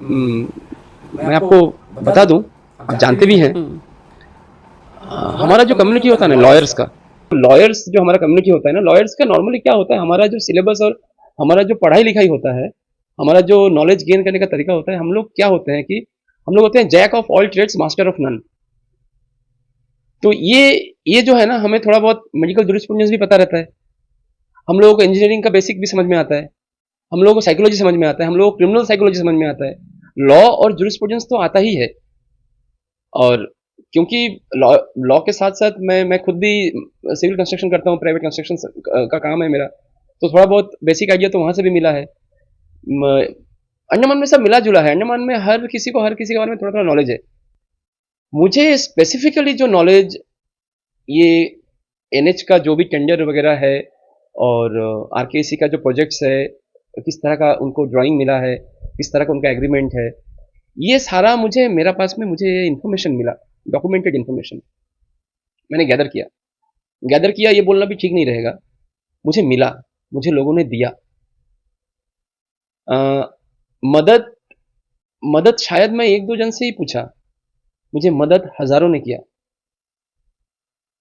मैं आपको बता दूं, आप जानते भी हैं, हमारा जो कम्युनिटी होता है ना लॉयर्स का, लॉयर्स जो हमारा कम्युनिटी होता है ना, लॉयर्स का नॉर्मली क्या होता है, हमारा जो सिलेबस और हमारा जो पढ़ाई लिखाई होता है, हमारा जो नॉलेज गेन करने का तरीका होता है, हम लोग क्या होते हैं कि हम लोग होते हैं jack of all trades master of none. तो ये जो है ना, हमें थोड़ा बहुत मेडिकल जूरिस्प्रूडेंस भी पता रहता है, हम लोगों को इंजीनियरिंग का बेसिक भी समझ में आता है, हम लोगों को साइकोलॉजी समझ में आता है, हम लोगों को क्रिमिनल साइकोलॉजी समझ में आता है, लॉ और जूरिस्प्रूडेंस तो आता ही है। और क्योंकि लॉ लॉ के साथ साथ मैं खुद भी सिविल कंस्ट्रक्शन करता हूँ, प्राइवेट कंस्ट्रक्शन का काम है मेरा, तो थोड़ा बहुत बेसिक आइडिया तो वहाँ से भी मिला है। अंडमान में सब मिला जुला है, अंडमान में हर किसी को हर किसी के बारे में थोड़ा थोड़ा नॉलेज है। मुझे स्पेसिफिकली जो नॉलेज ये एनएच का जो भी टेंडर वगैरह है और आरकेसी का जो प्रोजेक्ट्स है, किस तरह का उनको ड्राइंग मिला है, किस तरह का उनका एग्रीमेंट है, ये सारा मुझे मेरा पास में मुझे इन्फॉर्मेशन मिला, डॉक्यूमेंटेड इन्फॉर्मेशन मैंने गैदर किया ये बोलना भी ठीक नहीं रहेगा, मुझे मिला, मुझे लोगों ने दिया। मदद मदद शायद मैं एक दो जन से ही पूछा, मुझे मदद हजारों ने किया,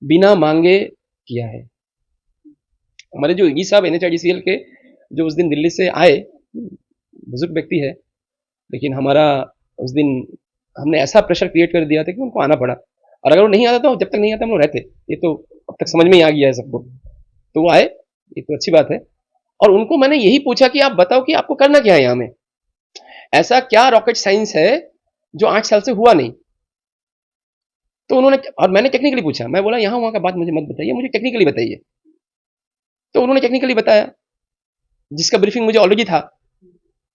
बिना मांगे किया है। हमारे जो ईडी साहब एनएचआईडीसीएल के जो उस दिन दिल्ली से आए, बुजुर्ग व्यक्ति है, लेकिन हमारा उस दिन हमने ऐसा प्रेशर क्रिएट कर दिया था कि उनको आना पड़ा, और अगर वो नहीं आता तो जब तक नहीं आता हम लोग रहते, ये तो अब तक समझ में ही आ गया है सबको। तो वो आए, ये तो अच्छी बात है, और उनको मैंने यही पूछा कि आप बताओ कि आपको करना क्या है यहाँ में, ऐसा क्या रॉकेट साइंस है जो 8 साल से हुआ नहीं। तो उन्होंने, और मैंने टेक्निकली पूछा, मैं बोला यहाँ वहाँ का बात मुझे मत बताइए, मुझे टेक्निकली बताइए। तो उन्होंने टेक्निकली बताया, जिसका ब्रीफिंग मुझे ऑलरेडी था।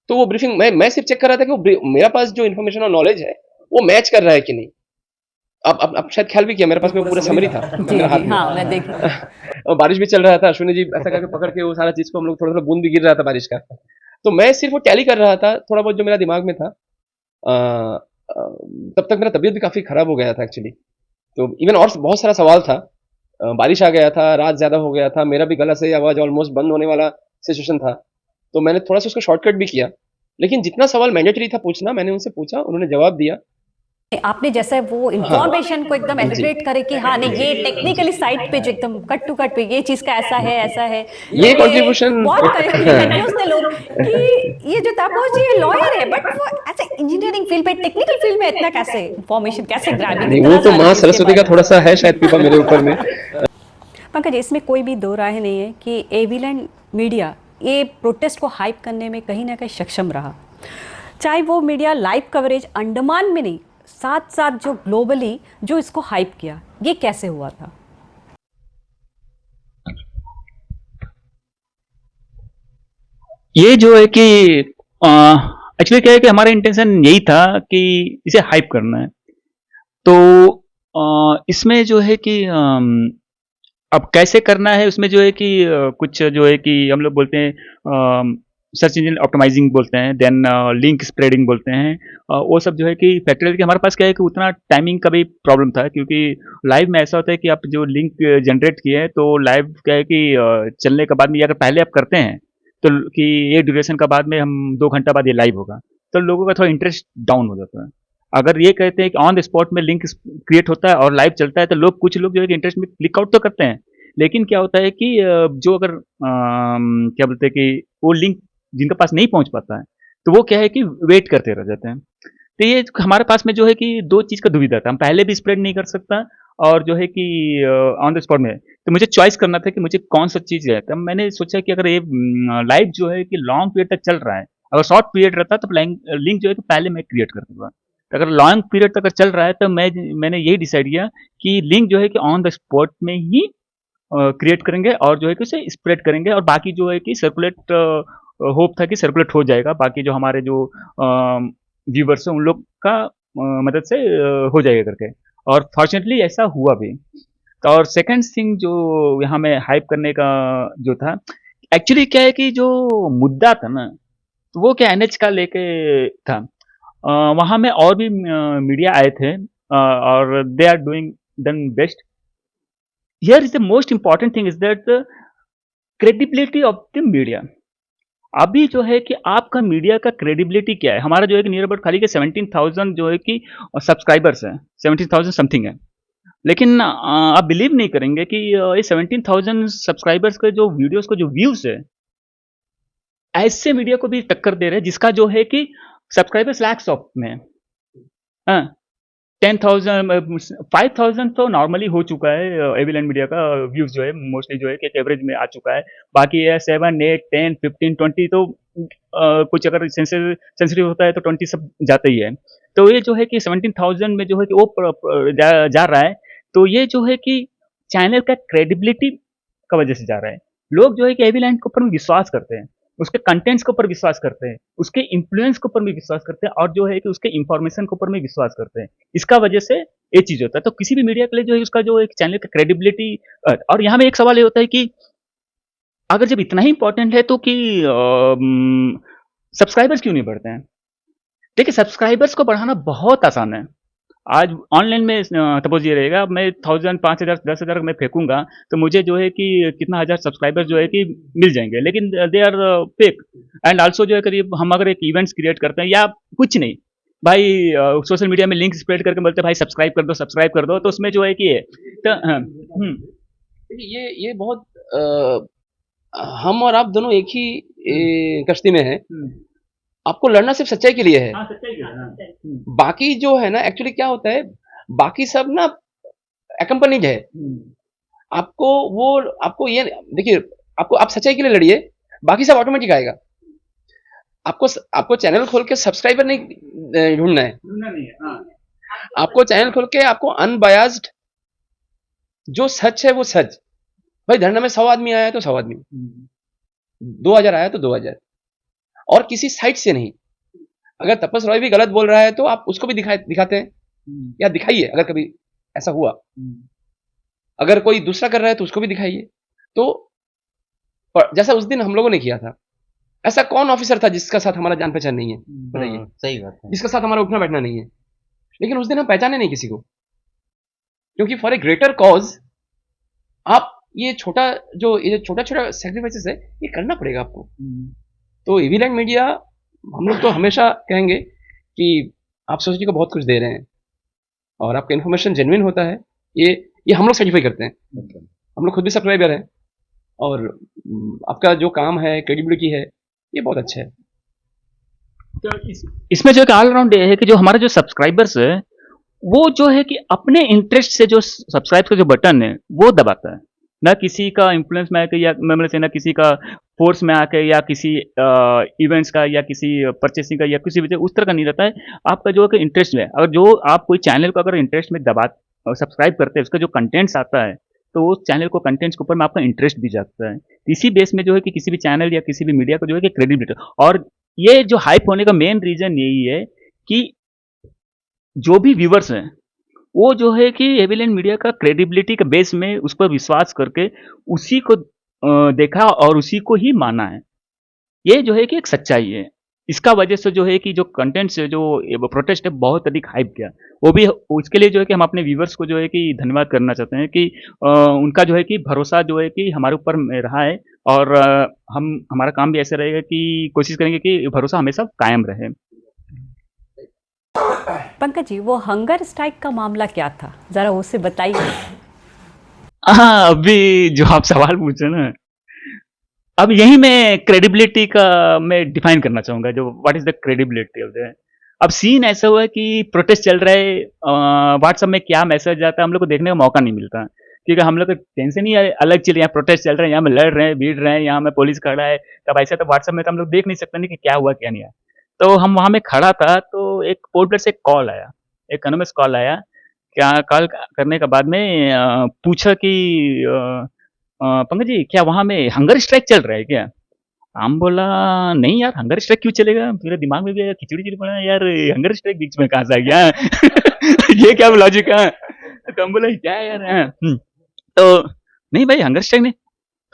तो वो ब्रीफिंग मैं सिर्फ चेक कर रहा था कि वो मेरा पास जो इन्फॉर्मेशन और नॉलेज है वो मैच कर रहा है कि नहीं। अब शायद ख्याल भी किया, मेरे पास में पूरा समरी था जी मेरे हाथ जी में, हाँ मैं देखी। और बारिश भी चल रहा था, अश्विनी जी ऐसा करके पकड़ के वो सारा चीज को हम लोग, थोड़ा थोड़ा बूंद भी गिर रहा था बारिश का, तो मैं सिर्फ वो टैली कर रहा था थोड़ा बहुत जो मेरा दिमाग में था। तब तक मेरा तबीयत भी काफी खराब हो गया था एक्चुअली, तो इवन और बहुत सारा सवाल था। बारिश आ गया था, रात ज्यादा हो गया था, मेरा भी गला से आवाज ऑलमोस्ट बंद होने वाला सिचुएशन था, तो मैंने थोड़ा सा उसको शॉर्टकट भी किया, लेकिन जितना सवाल मैंडेटरी था पूछना, मैंने उनसे पूछा, उन्होंने जवाब दिया। आपने जैसे वो इंफॉर्मेशन को एकदम जी। एलिब्रेट करे कि हाँ नहीं ये टेक्निकली साइड पे जो एकदम कट टू कट पे ये चीज का ऐसा है ये कंट्रीब्यूशन बहुत कंफ्यूज थे लोग कि ये जो तापस जी लॉयर है बट वो ऐसे इंजीनियरिंग फील्ड पे टेक्निकल फील्ड में इतना कैसे इंफॉर्मेशन कैसे ग्रैबिंग नहीं, इतना वो तो सारी माँ चीज के सरस्वती का बारे थोड़ा सा है शायद कृपा मेरे ऊपर में। पंकज इसमें कोई भी दो राय नहीं है कि एविलेंट मीडिया ये प्रोटेस्ट को हाइप करने में कहीं ना कहीं सक्षम रहा, चाहे वो मीडिया लाइव कवरेज अंडमान में नहीं, साथ साथ जो ग्लोबली जो इसको हाइप किया, ये कैसे हुआ था? ये जो है कि एक्चुअली क्या है कि हमारा इंटेंशन यही था कि इसे हाइप करना है। तो इसमें जो है कि अब कैसे करना है उसमें जो है कि कुछ जो है कि हम लोग बोलते हैं सर्च इंजन ऑप्टिमाइजिंग बोलते हैं, देन लिंक स्प्रेडिंग बोलते हैं। वो सब जो है कि फैक्टर कि हमारे पास क्या है कि उतना टाइमिंग का भी प्रॉब्लम था, क्योंकि लाइव में ऐसा होता है कि आप जो लिंक जनरेट किए हैं तो लाइव क्या है कि चलने के बाद में अगर पहले आप करते हैं तो कि ये ड्यूरेशन का बाद में हम 2 घंटा बाद ये लाइव होगा, तो लोगों का थोड़ा इंटरेस्ट डाउन हो जाता है। अगर ये कहते हैं कि ऑन द स्पॉट में लिंक क्रिएट होता है और लाइव चलता है तो लोग, कुछ लोग जो है कि इंटरेस्ट में क्लिक आउट तो करते हैं, लेकिन क्या होता है कि जो अगर क्या बोलते हैं कि वो लिंक जिनके पास नहीं पहुंच पाता है तो वो क्या है कि वेट करते रह जाते हैं। तो ये हमारे पास में जो है कि दो चीज़ का दुविधा था, हम पहले भी स्प्रेड नहीं कर सकता और जो है कि ऑन द स्पॉट में, तो मुझे चॉइस करना था कि मुझे कौन सा चीज़ है। तब मैंने सोचा कि अगर ये लाइव जो है कि लॉन्ग पीरियड तक चल रहा है, अगर शॉर्ट पीरियड रहता तो लिंक जो है कि पहले मैं क्रिएट कर दूंगा, तो अगर लॉन्ग पीरियड तक चल रहा है तो मैंने यही डिसाइड किया कि लिंक जो है कि ऑन द स्पॉट में ही क्रिएट करेंगे और जो है कि उसे स्प्रेड करेंगे, और बाकी जो है कि सर्कुलेट, होप था कि सर्कुलेट हो जाएगा, बाकी जो हमारे जो व्यूवर्स हैं उन लोग का मदद से हो जाएगा करके, और फॉर्चुनेटली ऐसा हुआ भी। तो और सेकंड थिंग जो यहाँ में हाइप करने का जो था, एक्चुअली क्या है कि जो मुद्दा था ना, तो वो क्या एनएच का लेके था। वहाँ में और भी मीडिया आए थे और they are doing done best. Here is the most important thing is that the credibility of the media. अभी जो है कि आपका मीडिया का क्रेडिबिलिटी क्या है? हमारा जो है कि नियर अबाउट खाली के 17,000 जो है कि सब्सक्राइबर्स हैं, 17,000 समथिंग है। लेकिन आप बिलीव नहीं करेंगे कि ये 17,000 सब्सक्राइबर्स के जो वीडियोस को जो व्यूज है, ऐसे मीडिया को भी टक्कर दे रहे हैं जिसका जो है कि सब्सक्राइबर्स लैक्स ऑफ में है। हाँ, 10,000 5,000 तो नॉर्मली हो चुका है एविल मीडिया का व्यूज जो है मोस्टली जो है कि एवरेज में आ चुका है। बाकी है 7, 8, 10, 15, 20 तो कुछ अगर सेंसिटिव होता है तो 20 सब जाता ही है। तो ये जो है कि 17,000 में जो है कि वो जा रहा है। तो ये जो है कि चैनल का क्रेडिबिलिटी का वजह से जा रहा है। लोग जो है कि एविल के ऊपर विश्वास करते हैं, उसके कंटेंट्स के ऊपर विश्वास करते हैं, उसके इन्फ्लुएंस के ऊपर भी विश्वास करते हैं और जो है कि उसके इंफॉर्मेशन के ऊपर में विश्वास करते हैं। इसका वजह से ये चीज होता है। तो किसी भी मीडिया के लिए जो है उसका जो एक चैनल का क्रेडिबिलिटी और यहाँ में एक सवाल ये होता है कि अगर जब इतना ही इंपॉर्टेंट है तो कि सब्सक्राइबर्स क्यों नहीं बढ़ते हैं? देखिए सब्सक्राइबर्स को बढ़ाना बहुत आसान है। आज ऑनलाइन में सपोज ये रहेगा मैं 1000 5000 10,000 मैं फेंकूंगा तो मुझे जो है कि कितना हजार सब्सक्राइबर्स जो है कि मिल जाएंगे, लेकिन they are fake. And also जो है करीब हम अगर एक इवेंट्स क्रिएट करते हैं या कुछ नहीं भाई सोशल मीडिया में लिंक स्प्रेड करके बोलते हैं भाई सब्सक्राइब कर दो तो उसमें जो है कि ये तो देखिए ये बहुत हम और आप दोनों एक ही कश्ती में हैं। आपको लड़ना सिर्फ सच्चाई के लिए है। हाँ, सच्चाई है, हाँ। बाकी जो है ना एक्चुअली क्या होता है, बाकी सब ना एक्म्पनीड है। आपको ये देखिए, आपको आप सच्चाई के लिए लड़िए, बाकी सब ऑटोमेटिक आएगा। आपको चैनल खोल के सब्सक्राइबर नहीं ढूंढना है, हाँ। आपको चैनल खोल के आपको अनबायास्ड जो सच है वो सच। भाई धरना में 100 आदमी आया है तो 100 आदमी, 2000 आया तो 2000, और किसी साइड से नहीं। अगर तपस रॉय भी गलत बोल रहा है तो आप उसको भी दिखाते हैं या दिखाइए, अगर कभी ऐसा हुआ। अगर कोई दूसरा कर रहा है तो उसको भी दिखाइए। तो जैसा उस दिन हम लोगों ने किया था, ऐसा कौन ऑफिसर था जिसका साथ हमारा जान पहचान नहीं है? बताइए। सही बात है। जिसका साथ हमारा उठना बैठना नहीं है। लेकिन उस दिन हम पहचाने नहीं किसी को, क्योंकि फॉर ए ग्रेटर कॉज आप ये छोटा छोटा सेक्रीफाइसेस है, ये करना पड़ेगा आपको। तो एविल मीडिया हम लोग तो हमेशा कहेंगे कि आप सोसाइटी को बहुत कुछ दे रहे हैं और आपका इन्फॉर्मेशन जेन्युइन होता है। ये हम लोग सर्टिफाई करते हैं। हम लोग खुद भी सब्सक्राइबर हैं और आपका जो काम है, क्रेडिबिलिटी है, ये बहुत अच्छा है। तो इसमें जो है ऑलराउंड ये है कि जो हमारे जो सब्सक्राइबर्स है वो जो है कि अपने इंटरेस्ट से जो सब्सक्राइब का जो बटन है वो दबाता है, ना किसी का इन्फ्लुएंस में आके या मैं से ना किसी का फोर्स में आके या किसी इवेंट्स का या किसी परचेसिंग का या किसी भी उस तरह का नहीं रहता है। आपका जो है इंटरेस्ट में, अगर जो आप कोई चैनल को अगर इंटरेस्ट में दबा सब्सक्राइब करते हैं, उसका जो कंटेंट्स आता है तो उस चैनल को कंटेंट्स के ऊपर में आपका इंटरेस्ट भी जागता है। इसी बेस में जो है कि किसी भी चैनल या किसी भी मीडिया को जो है कि क्रेडिबिलिटी, और ये जो हाइप होने का मेन रीजन यही है कि जो भी व्यूवर्स हैं वो जो है कि एविल मीडिया का क्रेडिबिलिटी के बेस में उस पर विश्वास करके उसी को देखा और उसी को ही माना है। ये जो है कि एक सच्चाई है। इसका वजह से जो है कि जो कंटेंट्स है, जो प्रोटेस्ट है, बहुत अधिक हाइप किया। वो भी उसके लिए जो है कि हम अपने व्यूवर्स को जो है कि धन्यवाद करना चाहते हैं कि उनका जो है कि भरोसा जो है कि हमारे ऊपर रहा है और हम हमारा काम भी ऐसे रहेगा कि कोशिश करेंगे कि भरोसा हमेशा कायम रहे। पंकज जी, वो हंगर स्ट्राइक का मामला क्या था, जरा उससे बताइए। हाँ, अभी जो आप सवाल पूछे ना, अब यही मैं क्रेडिबिलिटी का मैं डिफाइन करना चाहूंगा, जो what is the credibility of the. अब सीन ऐसा हुआ है कि प्रोटेस्ट चल रहा है, व्हाट्सएप में क्या मैसेज जाता है हम लोग को देखने का मौका नहीं मिलता, क्योंकि हम लोग का टेंशन ही अलग चल, यहाँ प्रोटेस्ट चल रहा है, यहाँ में लड़ रहे हैं, भीड़ रहे हैं, यहाँ में पुलिस खड़ा है। तब ऐसा तो व्हाट्सएप में तो हम लोग देख नहीं सकते नहीं कि क्या हुआ क्या नहीं आया। तो हम वहां में खड़ा था तो एक पोर्टल से कॉल आया, एक एनोनिमस कॉल आया। क्या कॉल करने के बाद में पूछा कि पंकज जी क्या वहां में हंगर स्ट्राइक चल रहा है क्या? हम बोला नहीं यार, हंगर स्ट्राइक क्यों चलेगा, मेरे दिमाग में भी खिचड़ी पड़ा यार, हंगर स्ट्राइक बीच में कहां से आ गया ये क्या लॉजिक है? तो हम बोला क्या यार है? तो नहीं भाई हंगर स्ट्राइक नहीं।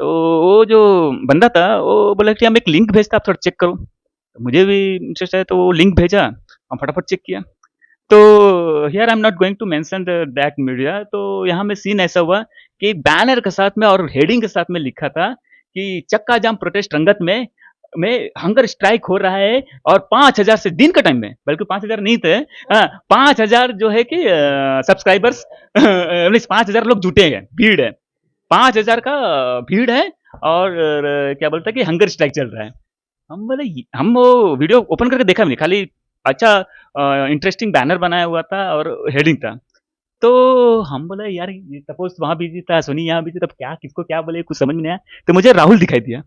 तो वो जो बंदा था वो बोला कि हम एक लिंक भेजता, आप थोड़ा चेक करो। तो मुझे भी इंटरेस्ट है तो वो लिंक भेजा, हम फटाफट चेक किया। तो here I am not going to mention that media. तो यहाँ में सीन ऐसा हुआ कि बैनर के साथ में और हेडिंग के साथ में लिखा था कि चक्का जाम प्रोटेस्ट रंगत में हंगर स्ट्राइक हो रहा है और 5,000 से दिन का टाइम में, बल्कि 5,000 नहीं थे, 5,000 जो है कि सब्सक्राइबर्स 5,000 लोग जुटे हैं, भीड़ है, 5,000 का भीड़ है और क्या बोलता है कि हंगर स्ट्राइक चल रहा है। हम बोले, हम वो वीडियो ओपन करके देखा भी नहीं, खाली अच्छा इंटरेस्टिंग बैनर बनाया हुआ था और हेडिंग था। तो हम बोले यार सपोज वहाँ बिजी था, सोनी यहाँ बिजी, तब क्या किसको क्या बोले कुछ समझ में नहीं आया। तो मुझे राहुल दिखाई दिया।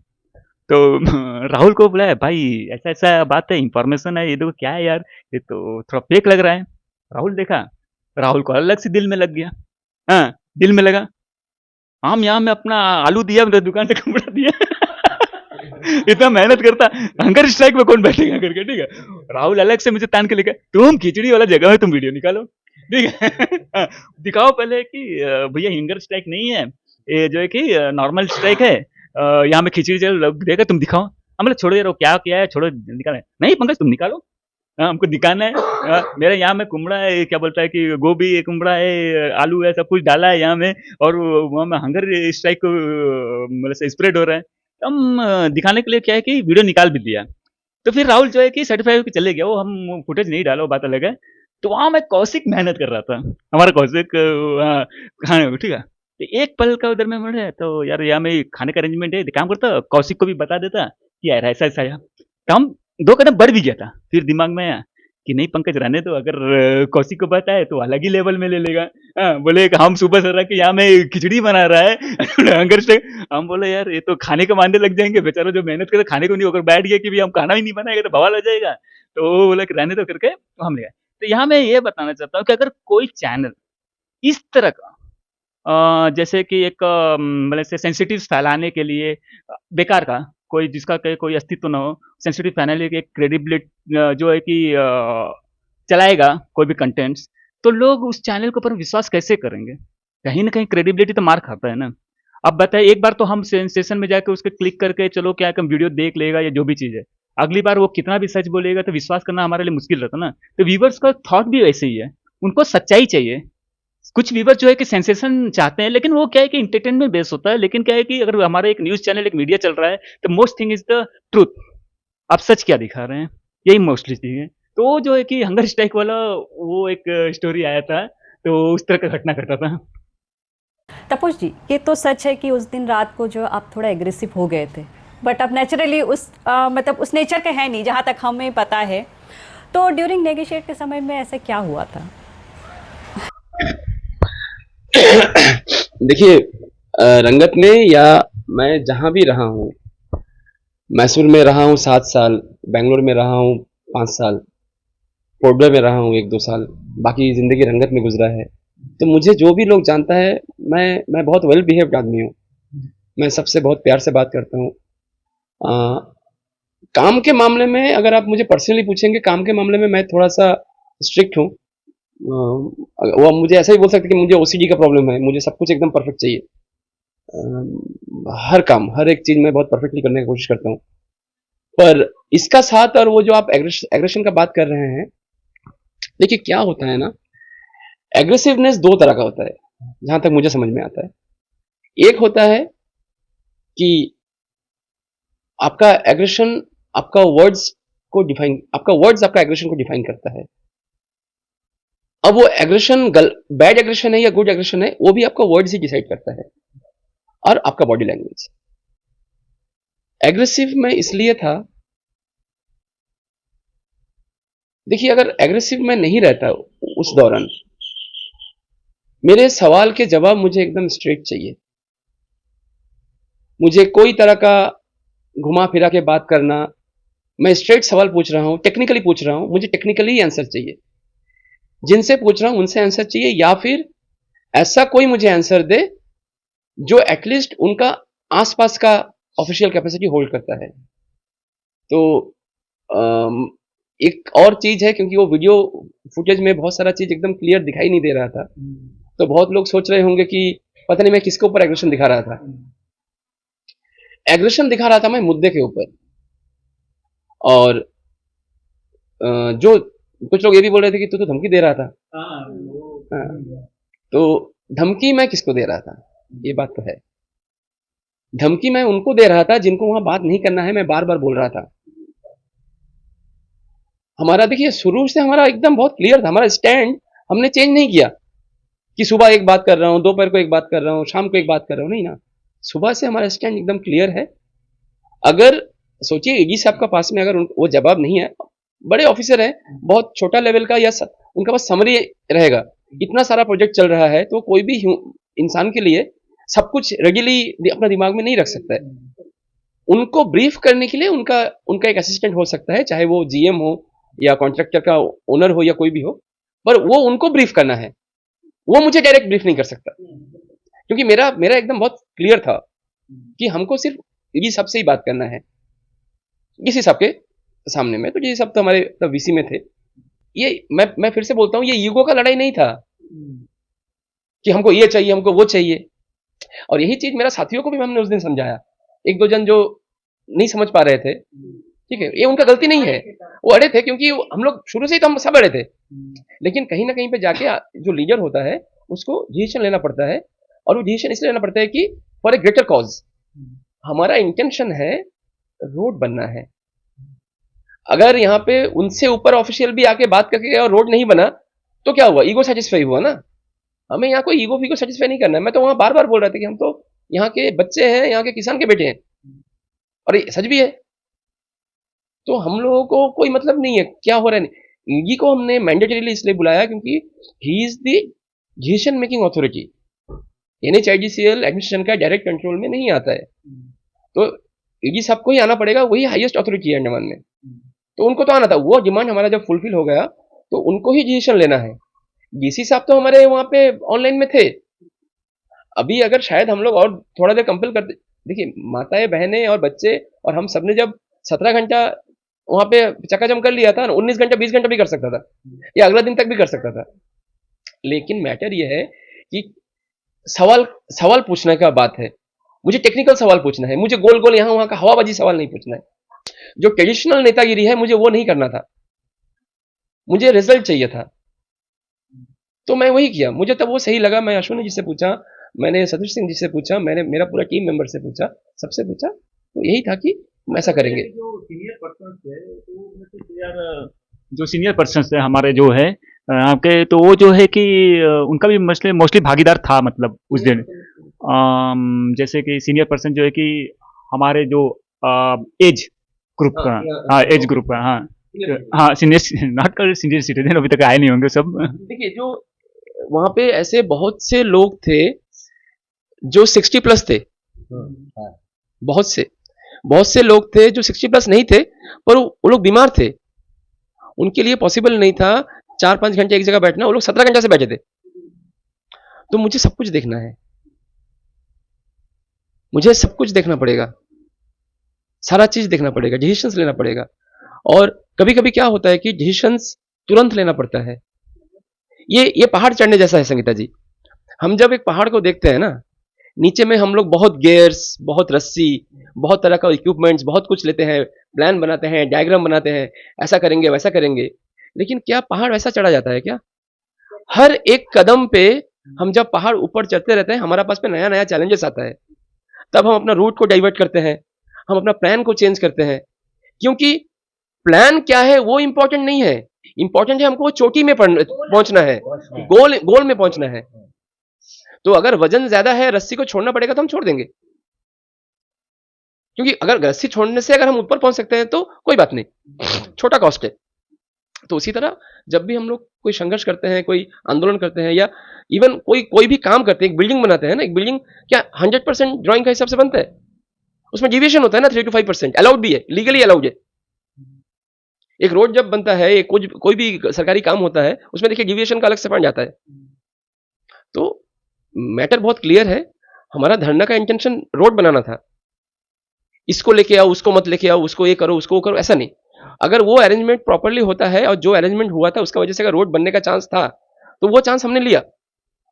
तो राहुल को बोला भाई ऐसा ऐसा बात है, इंफॉर्मेशन है, ये देखो क्या है यार, ये तो थोड़ा फेक लग रहा है। राहुल देखा, राहुल को अलग से दिल में लग गया। हाँ, दिल में लगा, हम यहाँ में अपना आलू दिया, मेरे दुकान से कपड़ा दिया। इतना मेहनत करता, हंगर स्ट्राइक में कौन बैठेगा करके, ठीक है। राहुल अलग से मुझे तान के लेकर, तुम खिचड़ी वाला जगह में तुम वीडियो निकालो, ठीक है। हाँ, दिखाओ पहले कि भैया हंगर स्ट्राइक नहीं है, ये जो है कि नॉर्मल स्ट्राइक है, यहाँ में खिचड़ी चल देगा, तुम दिखाओ। हम बोले छोड़ो यार वो क्या किया है, छोड़ो निकाले। नहीं पंकज तुम निकालो, हमको दिखाना है। मेरे यहाँ में कुमड़ा है, क्या बोलता है कि गोभी है, कुमड़ा है, आलू है, सब कुछ डाला है यहाँ में, और वहाँ में हंगर स्ट्राइक मतलब से स्प्रेड हो रहा है। तो हम दिखाने के लिए क्या है कि वीडियो निकाल भी दिया। तो फिर राहुल जो है कि सर्टिफाई होकर चले गया, वो हम फुटेज नहीं डाला, वो बात अलग है। तो वहाँ मैं कौशिक मेहनत कर रहा था, हमारा कौशिक हाँ ठीक है। तो एक पल का उधर में मुड़े, तो यार यहाँ में खाने का अरेंजमेंट है, काम करता कौशिक को भी बता देता कि यार ऐसा ऐसा है। तो हम 2 कदम बढ़ भी गया था, फिर दिमाग में आया कि नहीं पंकज रहने दो, अगर कौशिक को पता है तो अलग ही लेवल में ले लेगा। हाँ, बोले कि हम सुबह से रह के यहाँ में खिचड़ी बना रहा है। हंगर से हम बोले यार ये तो खाने के मानने लग जाएंगे, बेचारा जो मेहनत करे खाने को नहीं, अगर बैठ गया कि भी हम खाना ही नहीं बनाएंगे तो बवाल हो जाएगा। तो वो बोला कि रहने दो करके हम ले गए। तो यहाँ मैं ये बताना चाहता हूँ कि अगर कोई चैनल इस तरह का जैसे कि एक मतलब से सेंसिटिव फैलाने के लिए बेकार का कोई जिसका कोई अस्तित्व ना हो, सेंसिटिव फैलाने के क्रेडिबिलिटी जो है कि चलाएगा कोई भी कंटेंट्स, तो लोग उस चैनल के ऊपर विश्वास कैसे करेंगे? कहीं ना कहीं क्रेडिबिलिटी तो मार खाता है ना। अब बताइए, एक बार तो हम सेंसेशन में जाकर उसके क्लिक करके चलो क्या हम वीडियो देख लेगा या जो भी चीज़ है, अगली बार वो कितना भी सच बोलेगा तो विश्वास करना हमारे लिए मुश्किल रहता ना। तो व्यूवर्स का थॉट भी वैसे ही है, उनको सच्चाई चाहिए। कुछ व्यूवर जो है कि सेंसेशन चाहते हैं, लेकिन वो क्या है कि एंटरटेनमेंट बेस होता है, लेकिन क्या है कि अगर हमारा एक न्यूज़ चैनल, एक मीडिया चल रहा है, तो most thing is the truth. आप सच क्या दिखा रहे हैं, यही मोस्टली चीज़ है। तो वो जो है कि हंगर स्ट्राइक वाला वो एक स्टोरी आया था, तो उस तरह का घटना घटा था। तपोज जी, ये तो सच है कि उस दिन रात को जो आप थोड़ा एग्रेसिव हो गए थे, बट अब नेचुरली उस मतलब उस नेचर के है नहीं, जहाँ तक हमें पता है। तो ड्यूरिंग नेगोशिएट के समय में ऐसा क्या हुआ था? देखिए, रंगत में या मैं जहाँ भी रहा हूँ, मैसूर में रहा हूँ 7 साल, बेंगलोर में रहा हूँ 5 साल, पोर्टब्लेयर में रहा हूँ 1-2 साल, बाकी ज़िंदगी रंगत में गुजरा है। तो मुझे जो भी लोग जानता है, मैं बहुत वेल बिहेव्ड आदमी हूँ। मैं सबसे बहुत प्यार से बात करता हूँ। काम के मामले में अगर आप मुझे पर्सनली पूछेंगे, काम के मामले में मैं थोड़ा-सा स्ट्रिक्ट हूँ। वो मुझे ऐसा ही बोल सकते हैं कि मुझे ओसीडी का प्रॉब्लम है, मुझे सब कुछ एकदम परफेक्ट चाहिए। हर काम, हर एक चीज़ मैं बहुत परफेक्टली करने की कोशिश करता हूँ। पर इसका साथ और वो जो आप एग्रेशन का बात कर रहे हैं, देखिए क्या होता है ना, एग्रेसिवनेस 2 तरह का होता है, जहाँ तक मुझे समझ में आता है। एक होता है कि आपका एग्रेशन आपका वर्ड्स आपका एग्रेशन को डिफाइन करता है। अब वो एग्रेशन बैड एग्रेशन है या गुड एग्रेशन है, वो भी आपका वर्ड्स ही डिसाइड करता है, और आपका बॉडी लैंग्वेज। एग्रेसिव मैं इसलिए था, देखिए अगर एग्रेसिव मैं नहीं रहता उस दौरान, मेरे सवाल के जवाब मुझे एकदम स्ट्रेट चाहिए। मुझे कोई तरह का घुमा फिरा के बात करना, मैं स्ट्रेट सवाल पूछ रहा हूँ, टेक्निकली पूछ रहा हूँ, मुझे टेक्निकली आंसर चाहिए। जिनसे पूछ रहा हूँ उनसे आंसर चाहिए, या फिर ऐसा कोई मुझे आंसर दे जो एटलीस्ट उनका आसपास का ऑफिशियल कैपेसिटी होल्ड करता है। तो एक और चीज है, क्योंकि वो वीडियो फुटेज में बहुत सारा चीज एकदम क्लियर दिखाई नहीं दे रहा था, तो बहुत लोग सोच रहे होंगे कि पता नहीं मैं किसके ऊपर एग्रेशन दिखा रहा था। एग्रेशन दिखा रहा था मैं मुद्दे के ऊपर। और जो कुछ लोग ये भी बोल रहे थे कि तू तो धमकी दे रहा था। हाँ, तो धमकी मैं किसको दे रहा था, ये बात तो है। धमकी मैं उनको दे रहा था जिनको वहां बात नहीं करना है, मैं बार बार बोल रहा था। हमारा देखिए शुरू से हमारा एकदम बहुत क्लियर था, हमारा स्टैंड हमने चेंज नहीं किया कि सुबह एक बात कर रहा हूँ, दोपहर को एक बात कर रहा हूँ, शाम को एक बात कर रहा हूँ, नहीं ना। सुबह से हमारा स्टैंड एकदम क्लियर है। अगर सोचिए एडी साहब का पास में अगर वो जवाब नहीं है, बड़े ऑफिसर हैं, बहुत छोटा लेवल का या उनका पास समरी रहेगा। इतना सारा प्रोजेक्ट चल रहा है तो कोई भी इंसान के लिए सब कुछ रेडिली अपना दिमाग में नहीं रख सकता है। उनको ब्रीफ करने के लिए उनका उनका एक असिस्टेंट हो सकता है, चाहे वो जीएम हो या कॉन्ट्रैक्टर का ओनर हो या कोई भी हो, पर वो उनको ब्रीफ करना है, वो मुझे डायरेक्ट ब्रीफ नहीं कर सकता, क्योंकि मेरा मेरा एकदम बहुत क्लियर था कि हमको सिर्फ ये सबसे ही बात करना है, किसी सबके सामने में। तो ये सब तो हमारे तब वीसी में थे। ये मैं फिर से बोलता हूँ, ये ईगो का लड़ाई नहीं था कि हमको ये चाहिए, हमको वो चाहिए। और यही चीज मेरा साथियों को भी हमने उस दिन समझाया। एक दो जन जो नहीं समझ पा रहे थे, ठीक है, ये उनका गलती नहीं है, वो अड़े थे, क्योंकि हम लोग शुरू से ही तो हम सब अड़े थे। लेकिन कहीं ना कहीं पे जाके जो लीडर होता है उसको डिसीजन लेना पड़ता है, और वो डिसीजन इसलिए लेना पड़ता है कि फॉर ए ग्रेटर कॉज। हमारा इंटेंशन है रोड बनना है। अगर यहाँ पे उनसे ऊपर ऑफिशियल भी आके बात करके गया और रोड नहीं बना तो क्या हुआ? ईगो सेटिस्फाई हुआ ना। हमें यहाँ कोई ईगो फीगो सेटिस्फाई नहीं करना है। मैं तो वहां बार बार बोल रहा था कि हम तो यहाँ के बच्चे हैं, यहाँ के किसान के बेटे हैं, और ये सच भी है। तो हम लोगों को कोई मतलब नहीं है क्या हो रहा है। ईगी को हमने मैंडेटरीली इसलिए बुलाया क्योंकि he is the decision making authority. NHIDCL administration का डायरेक्ट कंट्रोल में नहीं आता है, तो ईगी साहब को ही आना पड़ेगा, वही हाईएस्ट अथॉरिटी है अंडमान में। तो उनको तो आना था। वो डिमांड हमारा जब फुलफिल हो गया तो उनको ही डिसीजन लेना है। डीसी साहब तो हमारे वहां पे ऑनलाइन में थे। अभी अगर शायद हम लोग और थोड़ा देर कंपेल करते, देखिए माताएं बहनें और बच्चे और हम सबने जब 17 घंटा वहां पे चकाचम कर लिया था, 19 घंटा 20 घंटा भी कर सकता था, या अगला दिन तक भी कर सकता था। लेकिन मैटर यह है कि सवाल सवाल पूछने का बात है। मुझे टेक्निकल सवाल पूछना है, मुझे गोल गोल यहां वहां का हवाबाजी सवाल नहीं पूछना है। जो ट्रेडिशनल नेतागिरी है मुझे वो नहीं करना था, मुझे रिजल्ट चाहिए था। तो मैं वही किया, मुझे तब वो सही लगा। मैं अश्विनी जी से पूछा, मैंने सतीश सिंह जी से पूछा, मैंने मेरा पूरा टीम मेंबर से पूछा, सबसे पूछा, तो यही था कि हम ऐसा करेंगे। जो सीनियर पर्सन थे तो यार, जो सीनियर पर्सन थे हमारे जो है आपके, तो वो जो है कि उनका भी मोस्टली भागीदार था, मतलब उस दिन जैसे कि सीनियर पर्सन जो है कि हमारे जो एज ग्रुप का, हाँ एज ग्रुप का, हाँ हाँ सीनियर, नॉट सीनियर सिटीजन, अभी तक आए नहीं होंगे सब। देखिए जो वहां पे ऐसे बहुत से लोग थे जो 60 प्लस थे, बहुत से लोग थे जो 60 प्लस नहीं थे, पर वो लोग बीमार थे, उनके लिए पॉसिबल नहीं था 4-5 घंटे एक जगह बैठना। वो लोग 17 घंटे से बैठे थे। तो मुझे सब कुछ देखना है, मुझे सब कुछ देखना पड़ेगा, सारा चीज देखना पड़ेगा, डिसीजंस लेना पड़ेगा। और कभी कभी क्या होता है कि डिसीजंस तुरंत लेना पड़ता है। ये पहाड़ चढ़ने जैसा है संगीता जी। हम जब एक पहाड़ को देखते हैं ना, नीचे में हम लोग बहुत गेयर्स, बहुत रस्सी, बहुत तरह का इक्विपमेंट्स, बहुत कुछ लेते हैं, प्लान बनाते हैं, डायग्राम बनाते हैं, ऐसा करेंगे वैसा करेंगे। लेकिन क्या पहाड़ वैसा चढ़ा जाता है क्या? हर एक कदम पे हम जब पहाड़ ऊपर चढ़ते रहते हैं, हमारा पास में नया नया चैलेंजेस आता है। तब हम अपना रूट को डाइवर्ट करते हैं, हम अपना प्लान को चेंज करते हैं, क्योंकि प्लान क्या है वो इंपॉर्टेंट नहीं है। इंपॉर्टेंट है हमको चोटी में पहुंचना है, गोल में पहुंचना है। तो अगर वजन ज्यादा है, रस्सी को छोड़ना पड़ेगा तो हम छोड़ देंगे, क्योंकि अगर रस्सी छोड़ने से अगर हम ऊपर पहुंच सकते हैं तो कोई बात नहीं, छोटा कॉस्ट है। तो उसी तरह जब भी हम लोग कोई संघर्ष करते हैं, कोई आंदोलन करते हैं, या इवन कोई भी काम करते हैं, एक बिल्डिंग बनाते हैं ना, एक बिल्डिंग क्या 100% ड्राइंग का हिसाब से बनता है? उसमें डिविएशन होता है ना, 3 to 5%, अलाउड भी है, लीगली अलाउड है। एक रोड जब बनता है, एक कोई भी सरकारी काम होता है, उसमें देखिए डिविएशन का अलग से पॉइंट आता है। तो मैटर बहुत क्लियर है। हमारा धरना का इंटेंशन रोड बनाना था। इसको लेके आओ, उसको मत लेके आओ, उसको ये करो, उसको करो, ऐसा नहीं। अगर वो अरेंजमेंट प्रॉपर्ली होता है, और जो अरेंजमेंट हुआ था उसका वजह से अगर रोड बनने का चांस था, तो वो चांस हमने लिया,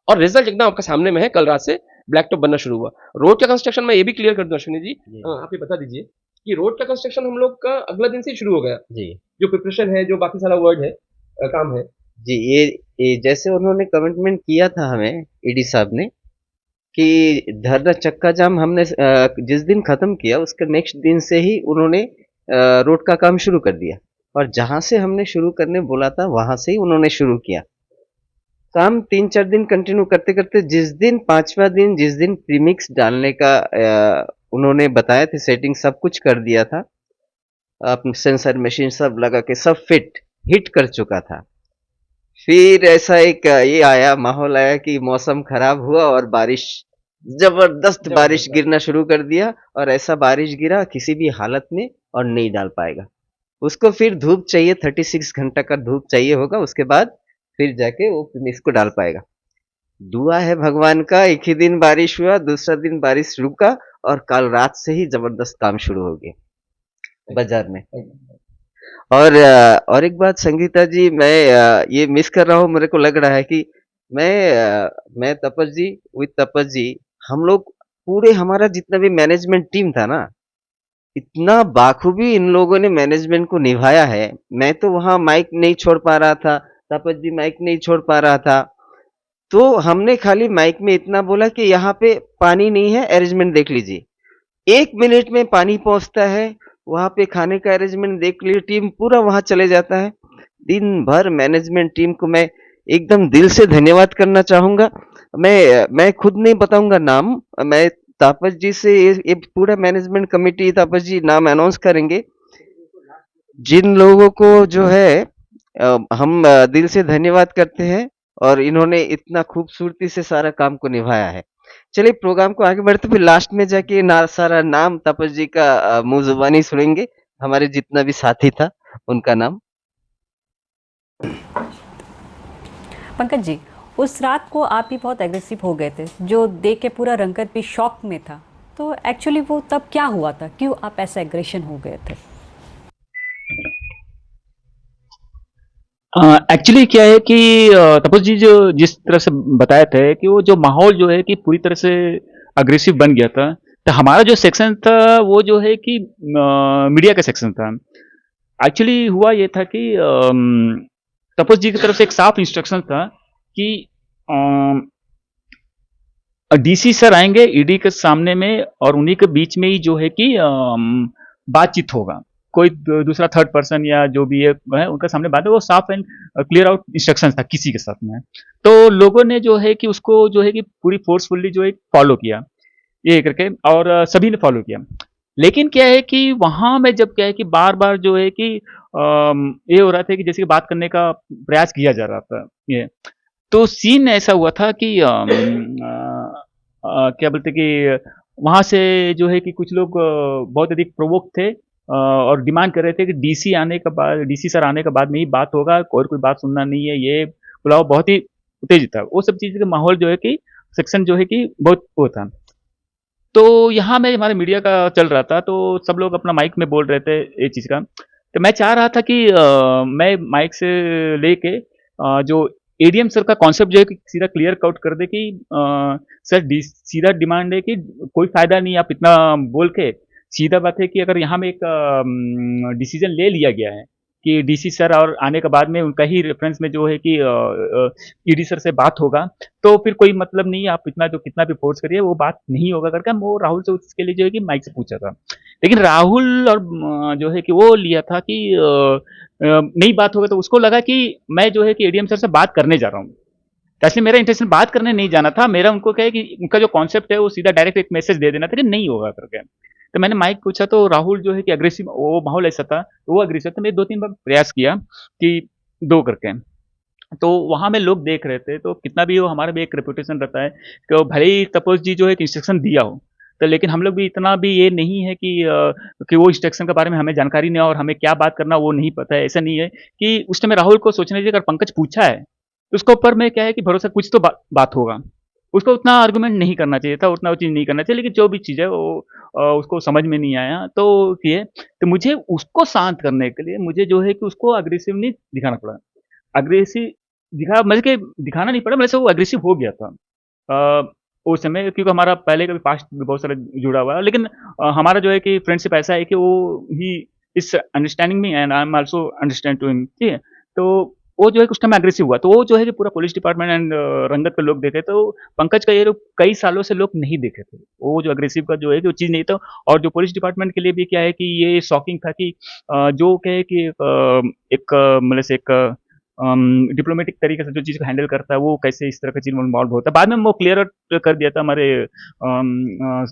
और रिजल्ट एकदम आपका सामने में है। कल रात से ब्लैक टॉप बनना शुरू हुआ। रोड का कंस्ट्रक्शन मैं ये भी क्लियर कर दूं अश्विनी जी, आप ये बता दीजिए कि रोड का कंस्ट्रक्शन हम लोग का अगला दिन से शुरू हो गया जी। जो प्रिपरेशन है, जो बाकी सारा वर्ड है, काम है जी। ये जैसे उन्होंने कमिटमेंट किया था हमें, ईडी साहब ने, कि धरना चक्का जाम हमने जिस दिन खत्म किया उसके नेक्स्ट दिन से ही उन्होंने रोड का काम शुरू कर दिया, और जहां से हमने शुरू करने बोला था वहां से ही उन्होंने शुरू किया काम। 3-4 दिन कंटिन्यू करते करते जिस दिन 5वां दिन, जिस दिन प्रीमिक्स डालने का उन्होंने बताया थे, सेटिंग सब कुछ कर दिया था, अपने सेंसर मशीन सब लगा के सब फिट हिट कर चुका था। फिर ऐसा एक ये आया माहौल आया कि मौसम खराब हुआ और बारिश जबरदस्त बारिश गिरना शुरू कर दिया, और ऐसा बारिश गिरा किसी भी हालत में और नहीं डाल पाएगा। उसको फिर धूप चाहिए, 36 घंटा का धूप चाहिए होगा, उसके बाद फिर जाके वो इसको डाल पाएगा। दुआ है भगवान का, एक ही दिन बारिश हुआ, दूसरा दिन बारिश रुका और कल रात से ही जबरदस्त काम शुरू हो गया बाजार में। और एक बात संगीता जी, मैं ये मिस कर रहा हूँ, मेरे को लग रहा है कि मैं तपस जी विद तपस जी, हम लोग पूरे हमारा जितना भी मैनेजमेंट टीम था ना, इतना बाखूबी इन लोगों ने मैनेजमेंट को निभाया है। मैं तो वहाँ माइक नहीं छोड़ पा रहा था, तपस जी माइक नहीं छोड़ पा रहा था। तो हमने खाली माइक में इतना बोला कि यहाँ पे पानी नहीं है, अरेंजमेंट देख लीजिए। 1 मिनट में पानी पहुँचता है, वहाँ पे खाने का अरेंजमेंट देख लीजिए, टीम पूरा वहाँ चले जाता है। दिन भर मैनेजमेंट टीम को मैं एकदम दिल से धन्यवाद करना चाहूँगा। मैं खुद नहीं बताऊँगा नाम, मैं तापस जी से ये पूरा मैनेजमेंट कमिटी, तापस जी नाम अनाउंस करेंगे। जिन लोगों को जो है हम दिल से धन्यवाद करते हैं, और इन्होंने इतना खूबसूरती से सारा काम को निभाया है। चलिए प्रोग्राम को आगे बढ़ते, फिर लास्ट में जाके ना सारा नाम तापस जी का मुंह जुबानी सुनेंगे, हमारे जितना भी साथी था उनका नाम। पंकज जी, उस रात को आप भी बहुत एग्रेसिव हो गए थे, जो देख के पूरा रंगत भी शॉक में था। तो एक्चुअली वो तब क्या हुआ था, क्यों आप ऐसा एग्रेशन हो गए थे? एक्चुअली क्या है कि तपस जी जो जिस तरह से बताए थे कि वो जो माहौल जो है कि पूरी तरह से अग्रेसिव बन गया था, तो हमारा जो सेक्शन था वो जो है कि मीडिया का सेक्शन था। एक्चुअली हुआ ये था कि तपस जी की तरफ से एक साफ इंस्ट्रक्शन था कि डीसी सर आएंगे ईडी के सामने में, और उन्हीं के बीच में ही जो है कि बातचीत होगा। कोई दूसरा थर्ड पर्सन या जो भी है उनके सामने बात है, वो साफ एंड क्लियर आउट इंस्ट्रक्शन था किसी के साथ में। तो लोगों ने जो है कि उसको जो है कि पूरी फोर्सफुली जो है फॉलो किया ये करके, और सभी ने फॉलो किया। लेकिन क्या है कि वहां में जब क्या है कि बार बार जो है कि ये हो रहा था कि जैसे कि बात करने का प्रयास किया जा रहा था, ये तो सीन ऐसा हुआ था कि क्या बोलते कि वहाँ से जो है कि कुछ लोग बहुत अधिक प्रोवोक थे, और डिमांड कर रहे थे कि डीसी आने के बाद, डीसी सर आने के बाद में ही बात होगा, और कोई बात सुनना नहीं है। ये बुलाओ बहुत ही उत्तेजित था, वो सब चीज़ का माहौल जो है कि सेक्शन जो है कि बहुत वो था। तो यहाँ में हमारे मीडिया का चल रहा था, तो सब लोग अपना माइक में बोल रहे थे ये चीज़ का। तो मैं चाह रहा था कि मैं माइक से लेके जो एडीएम सर का कॉन्सेप्ट जो है कि सीधा क्लियर आउट कर दे कि सर सीधा डिमांड है कि कोई फायदा नहीं आप इतना बोल के। सीधा बात है कि अगर यहाँ में एक डिसीजन ले लिया गया है कि डीसी सर और आने के बाद में उनका ही रेफरेंस में जो है कि ईडी सर से बात होगा, तो फिर कोई मतलब नहीं है, आप इतना जो कितना भी फोर्स करिए वो बात नहीं होगा करके वो राहुल से उसके लिए जो है कि माइक से पूछा था। लेकिन राहुल और जो है कि वो लिया था कि नहीं बात होगा, तो उसको लगा कि मैं जो है कि एडीएम सर से बात करने जा रहा हूँ। ऐसे मेरा इंटेंशन बात करने नहीं जाना था, मेरा उनको क्या है कि उनका जो कॉन्सेप्ट है वो सीधा डायरेक्ट एक मैसेज दे देना था कि नहीं होगा करके। तो मैंने माइक पूछा, तो राहुल जो है कि अग्रेसिव, वो माहौल ऐसा था तो वो अग्रेसिव था। मैं 2-3 बार प्रयास किया कि दो करके, तो वहाँ में लोग देख रहे थे, तो कितना भी हो हमारा भी एक रेपुटेशन रहता है कि भले ही तपोज जी जो है इंस्ट्रक्शन दिया हो, तो लेकिन हम लोग भी इतना भी ये नहीं है कि वो इंस्ट्रक्शन के बारे में हमें जानकारी नहीं है और हमें क्या बात करना वो नहीं पता है। ऐसा नहीं है कि उस टाइम राहुल को सोचना चाहिए, अगर पंकज पूछा है तो उसके ऊपर में क्या है कि भरोसा, कुछ तो बात होगा। उसको उतना आर्गुमेंट नहीं करना चाहिए था, उतना वो चीज़ नहीं करना चाहिए, लेकिन जो भी चीज़ है वो उसको समझ में नहीं आया तो ये, तो मुझे उसको शांत करने के लिए मुझे जो है कि उसको अग्रेसिव नहीं दिखाना पड़ा। अग्रेसिव मतलब कि दिखाना नहीं पड़ा, मेरे से वो एग्रेसिव हो गया था उस समय, क्योंकि हमारा पहले का भी पास्ट बहुत सारा जुड़ा हुआ है। लेकिन हमारा जो है कि फ्रेंडशिप ऐसा है कि वो ही इस understanding me and I am also understand to him, ठीक है। तो वो जो है उस टाइम एग्रेसिव हुआ, तो वो जो है कि पूरा पुलिस डिपार्टमेंट एंड रंगत के लोग देखे, तो पंकज का ये लोग कई सालों से लोग नहीं देखे थे, वो जो अग्रेसिव का जो है कि वो चीज़ नहीं था। और जो पुलिस डिपार्टमेंट के लिए भी क्या है कि ये शॉकिंग था कि जो क्या है कि एक मतलब से एक डिप्लोमेटिक तरीके से जो चीज़ को हैंडल करता है, वो कैसे इस तरह की चीज़ में इन्वॉल्व होता है। बाद में वो क्लियर कर दिया था हमारे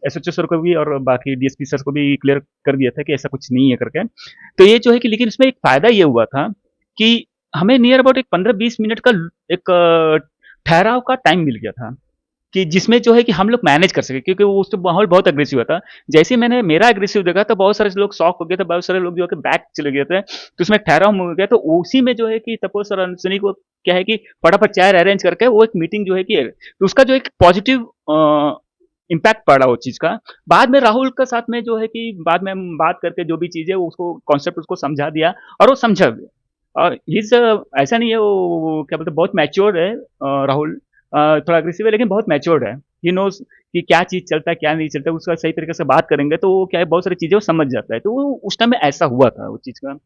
एसएचओ सर को भी और बाकी डीएसपी सर को भी क्लियर कर दिया था कि ऐसा कुछ नहीं है करके। तो ये जो है कि लेकिन इसमें एक फ़ायदा ये हुआ था कि हमें नियर अबाउट एक 15-20 मिनट का एक ठहराव का टाइम मिल गया था कि जिसमें जो है कि हम लोग मैनेज कर सके, क्योंकि वो उस तो माहौल बहुत अग्रेसिव था। जैसे ही मैंने मेरा अग्रेसिव देखा तो बहुत सारे लोग शॉक हो गए थे, बहुत सारे लोग जो है कि बैक चले गए थे, तो उसमें ठहराव मिल गया। तो उसी में जो है कि तपोज सर अनुसनी को क्या है कि फटाफट चेयर अरेंज करके वो एक मीटिंग जो है कि तो उसका जो एक पॉजिटिव इम्पैक्ट पड़ा वो चीज़ का। बाद में राहुल के साथ में जो है कि बाद में हम बात करके जो भी चीज़ है उसको कॉन्सेप्ट उसको समझा दिया और वो समझा भी। और इस ऐसा नहीं है वो क्या बोलते हैं, बहुत मैच्योर है राहुल। थोड़ा अग्रेसिव है लेकिन बहुत मैच्योर्ड है। ही नोज कि क्या चीज़ चलता है क्या नहीं चलता है, उसका सही तरीके से बात करेंगे तो वो क्या है बहुत सारी चीज़ें वो समझ जाता है। तो वो उस टाइम में ऐसा हुआ था वो चीज़ का।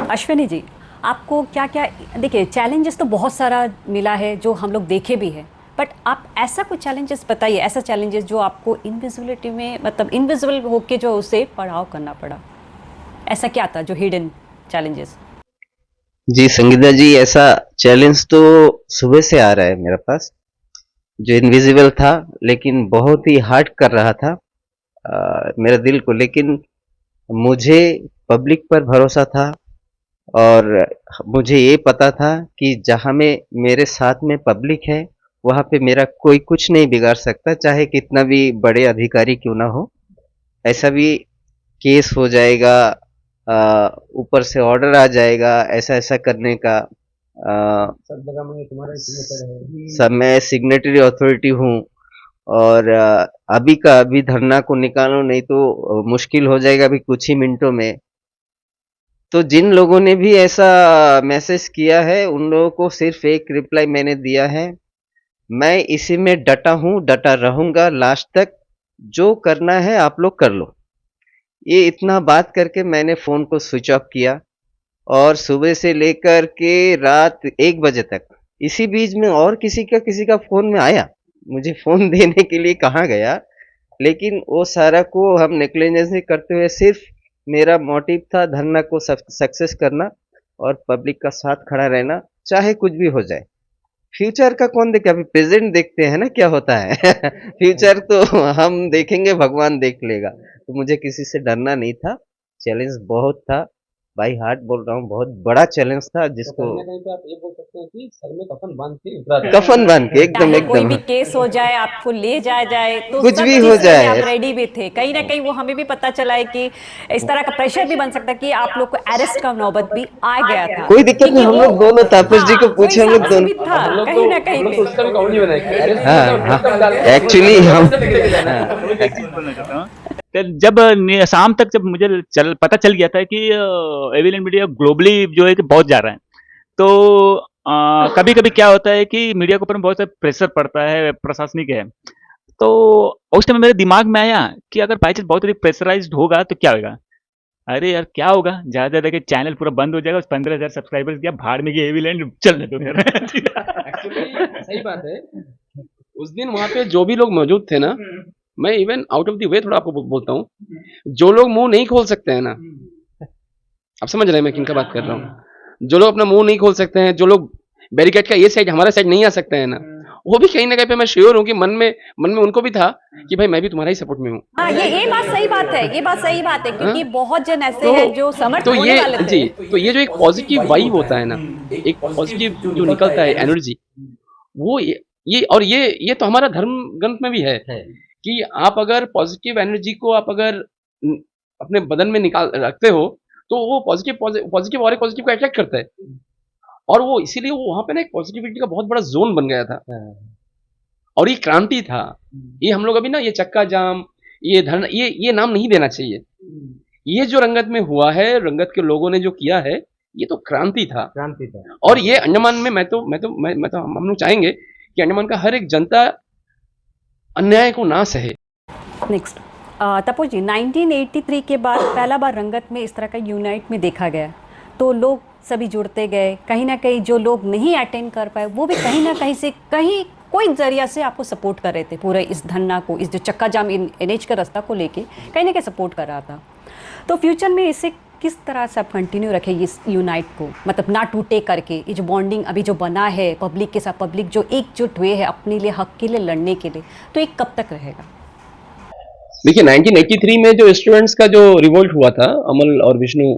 अश्विनी जी, आपको क्या क्या, देखिए चैलेंजेस तो बहुत सारा मिला है जो हम लोग देखे भी हैं, बट आप ऐसा कुछ चैलेंजेस बताइए, ऐसा चैलेंजेस जो आपको इनविजिबिलिटी में मतलब इनविजिबल होके जो उसे पड़ाव करना पड़ा, ऐसा क्या था जो हिडन चैलेंजेस? जी संगीता जी, ऐसा चैलेंज तो सुबह से आ रहा है मेरे पास, जो इनविजिबल था लेकिन बहुत ही हार्ड कर रहा था मेरे दिल को। लेकिन मुझे पब्लिक पर भरोसा था और मुझे ये पता था कि जहाँ में मेरे साथ में पब्लिक है वहाँ पे मेरा कोई कुछ नहीं बिगाड़ सकता, चाहे कितना भी बड़े अधिकारी क्यों ना हो। ऐसा भी केस हो जाएगा, ऊपर से ऑर्डर आ जाएगा ऐसा ऐसा करने का। सब मैं सिग्नेटरी अथॉरिटी हूँ और अभी का अभी धरना को निकालो नहीं तो मुश्किल हो जाएगा अभी कुछ ही मिनटों में। तो जिन लोगों ने भी ऐसा मैसेज किया है उन लोगों को सिर्फ एक रिप्लाई मैंने दिया है, मैं इसी में डटा हूँ, डटा रहूंगा लास्ट तक, जो करना है आप लोग कर लो। ये इतना बात करके मैंने फ़ोन को स्विच ऑफ किया और सुबह से लेकर के रात 1 बजे तक, इसी बीच में और किसी का फ़ोन में आया, मुझे फ़ोन देने के लिए कहा गया, लेकिन वो सारा को हम नेग्लिजेंस करते हुए सिर्फ मेरा मोटिव था धरना को सक्सेस करना और पब्लिक का साथ खड़ा रहना, चाहे कुछ भी हो जाए। फ्यूचर का कौन देखे, अभी प्रेजेंट देखते हैं ना क्या होता है फ्यूचर तो हम देखेंगे, भगवान देख लेगा। तो मुझे किसी से डरना नहीं था। चैलेंज बहुत था, बाई हार्ट बोल रहा हूँ, बहुत बड़ा चैलेंज था जिसको तो आप ये बोल सकते हैं कि सर में कफन बांध के उतरा था। कफन बांध के एकदम चाहे कोई एकदम भी केस हो जाए, आपको ले जाया जाए, तो कुछ सब भी चीज़ हो के लिए जाए। आप रेडी भी थे। कहीं ना कहीं वो हमें भी पता चला है कि इस तरह का प्रेशर भी बन सकता है कि आप लोग को अरेस्ट का नौबत भी आ गया था। कोई दिक्कत नहीं, हम लोग दोनों तापस जी को पूछे, हम लोग कोई दोनों भी था कहीं ना कहीं पे। उसका भी कॉमेडी बनाया कि हाँ एक्चुअली हम बोलना चाहता हूँ तो जब शाम तक जब मुझे पता चल गया था कि एविडेंट मीडिया ग्लोबली जो है कि बहुत जा रहा है, तो कभी कभी क्या होता है कि मीडिया के ऊपर बहुत सारा प्रेशर पड़ता है, प्रशासनिक है। तो उस टाइम मेरे दिमाग में आया कि अगर बाई चांस बहुत अधिक प्रेशराइज्ड होगा तो क्या होगा। अरे यार क्या होगा, ज़्यादा देखिए चैनल पूरा बंद हो जाएगा, 15,000 सब्सक्राइबर्स दिया भाड़ में गए, एविडेंट चलने दो यार। एक्चुअली सही बात है। उस दिन वहाँ पे जो भी लोग मौजूद थे ना, मैं even out of the way थोड़ा आपको बोलता हूँ, जो लोग मुंह नहीं खोल सकते हैं ना, आप समझ रहे हैं मैं किनका बात कर रहा हूँ। जो लोग अपना मुंह नहीं खोल सकते हैं, जो लोग बैरिकेड का ये साइड हमारा साइड नहीं आ सकते हैं ना, वो भी कहीं ना कहीं पे मैं श्योर हूँ कि मन में उनको भी था कि भाई मैं भी तुम्हारा ही सपोर्ट में हूँ। हाँ, ये बात सही बात है, ये बात सही बात है, क्योंकि बहुत जन ऐसे तो- हैं जो समर्थ तो होने ये वाले थे। जी, तो ये जो एक पॉजिटिव वाइब होता है ना, एक पॉजिटिव जो निकलता है एनर्जी, वो ये और ये तो हमारा धर्म ग्रंथ में भी है कि आप अगर पॉजिटिव एनर्जी को आप अगर अपने बदन में निकाल रखते हो तो वो पॉजिटिव और एक पॉजिटिव को अट्रैक्ट करता है, और वो इसीलिए वो वहाँ पे ना एक पॉजिटिविटी का बहुत बड़ा जोन बन गया था। और ये क्रांति था। ये हम लोग अभी ना ये चक्का जाम, ये धरना, ये नाम नहीं देना चाहिए। ये जो रंगत में हुआ है, रंगत के लोगों ने जो किया है, ये तो क्रांति था। और ये अंडमान में मैं तो हम लोग चाहेंगे कि अंडमान का हर एक जनता अन्याय को ना सहे। नेक्स्ट तपोज जी, 1983 के बाद पहला बार रंगत में इस तरह का यूनाइट में देखा गया, तो लोग सभी जुड़ते गए। कहीं ना कहीं जो लोग नहीं अटेंड कर पाए वो भी कहीं ना कहीं से कहीं कोई जरिया से आपको सपोर्ट कर रहे थे, पूरे इस धरना को, इस जो चक्का जाम एनएच का रास्ता को लेके कहीं ना कहीं सपोर्ट कर रहा था। तो फ्यूचर में इससे किस तरह से आप कंटिन्यू रखें इस यूनाइट को, मतलब ना टूटे करके, ये जो बॉन्डिंग अभी जो बना है पब्लिक के साथ, पब्लिक जो एकजुट हुए हैं अपने लिए, हक के लिए लड़ने के लिए, तो ये कब तक रहेगा? देखिए 1983 में जो स्टूडेंट्स का जो रिवोल्ट हुआ था, अमल और विष्णु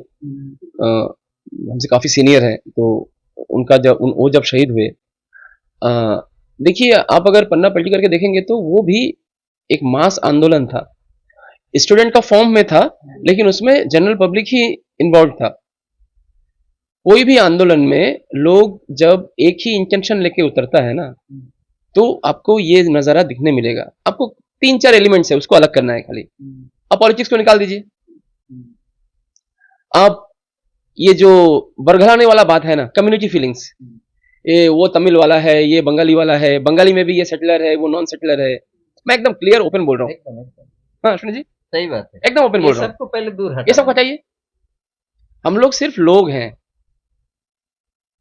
हमसे काफी सीनियर हैं, तो उनका वो जब शहीद हुए, देखिए आप अगर पन्ना पलटी करके देखेंगे तो वो भी एक मास आंदोलन था। स्टूडेंट का फॉर्म में था, लेकिन उसमें जनरल पब्लिक ही इन्वॉल्व था। कोई भी आंदोलन में लोग जब एक ही इंटेंशन लेके उतरता है ना, तो आपको ये नजारा दिखने मिलेगा। आपको 3-4 एलिमेंट्स है, उसको अलग करना है खाली। आप पॉलिटिक्स को निकाल दीजिए। आप ये जो बरगलाने वाला बात है ना, कम्युनिटी फीलिंग्स, ये वो तमिल वाला है, ये बंगाली वाला है, बंगाली में भी ये सेटलर है, वो नॉन सेटलर है। मैं एकदम क्लियर ओपन बोल रहा हूँ। एकदम एकदम हाँ अश्विनी जी, सही बात है। एकदम ओपन ये बोल रहा हूँ। सबको पहले दूर ये सब हटाना। हटाइए। हम लोग सिर्फ लोग हैं,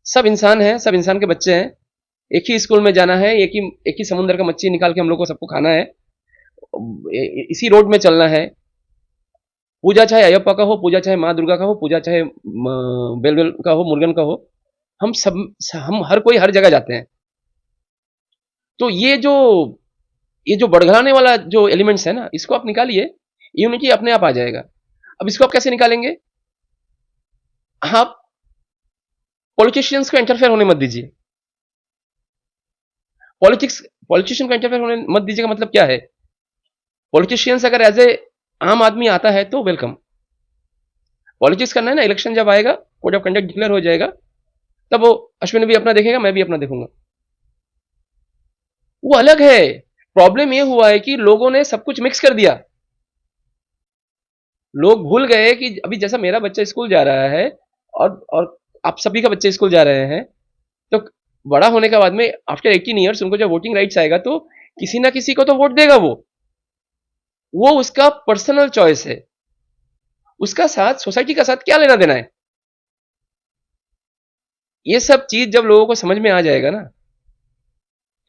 सब इंसान हैं, सब इंसान के बच्चे हैं। एक ही स्कूल में जाना है, एक ही समुद्र का मच्छी निकाल के हम लोग को सबको खाना है, इसी रोड में चलना है। पूजा चाहे अयप्पा का हो, पूजा चाहे माँ दुर्गा का हो, पूजा चाहे बेलवेल का हो, मुर्गन का हो, हम हर कोई हर जगह जाते हैं। तो ये जो बड़घलाने वाला जो एलिमेंट्स है ना, इसको आप निकालिए, यूनिटी अपने आप आ जाएगा। अब इसको आप कैसे निकालेंगे? आप पॉलिटिशियंस को इंटरफेयर होने मत दीजिए। पॉलिटिशियन को इंटरफेयर होने मत दीजिए का मतलब क्या है? पॉलिटिशियंस अगर एज ए आम आदमी आता है तो वेलकम। पॉलिटिक्स करना है ना, इलेक्शन जब आएगा, कोड ऑफ कंडक्ट डिक्लेयर हो जाएगा, तब वो अश्विन भी अपना देखेगा, मैं भी अपना देखूंगा। वो अलग है। प्रॉब्लम ये हुआ है कि लोगों ने सब कुछ मिक्स कर दिया। लोग भूल गए कि अभी जैसा मेरा बच्चा स्कूल जा रहा है और आप सभी का बच्चे स्कूल जा रहे हैं, तो बड़ा होने के बाद में आफ्टर 18 ईयर्स उनको जब वोटिंग राइट्स आएगा तो किसी ना किसी को तो वोट देगा। वो उसका पर्सनल चॉइस है। उसका साथ सोसाइटी का साथ क्या लेना देना है? ये सब चीज जब लोगों को समझ में आ जाएगा ना,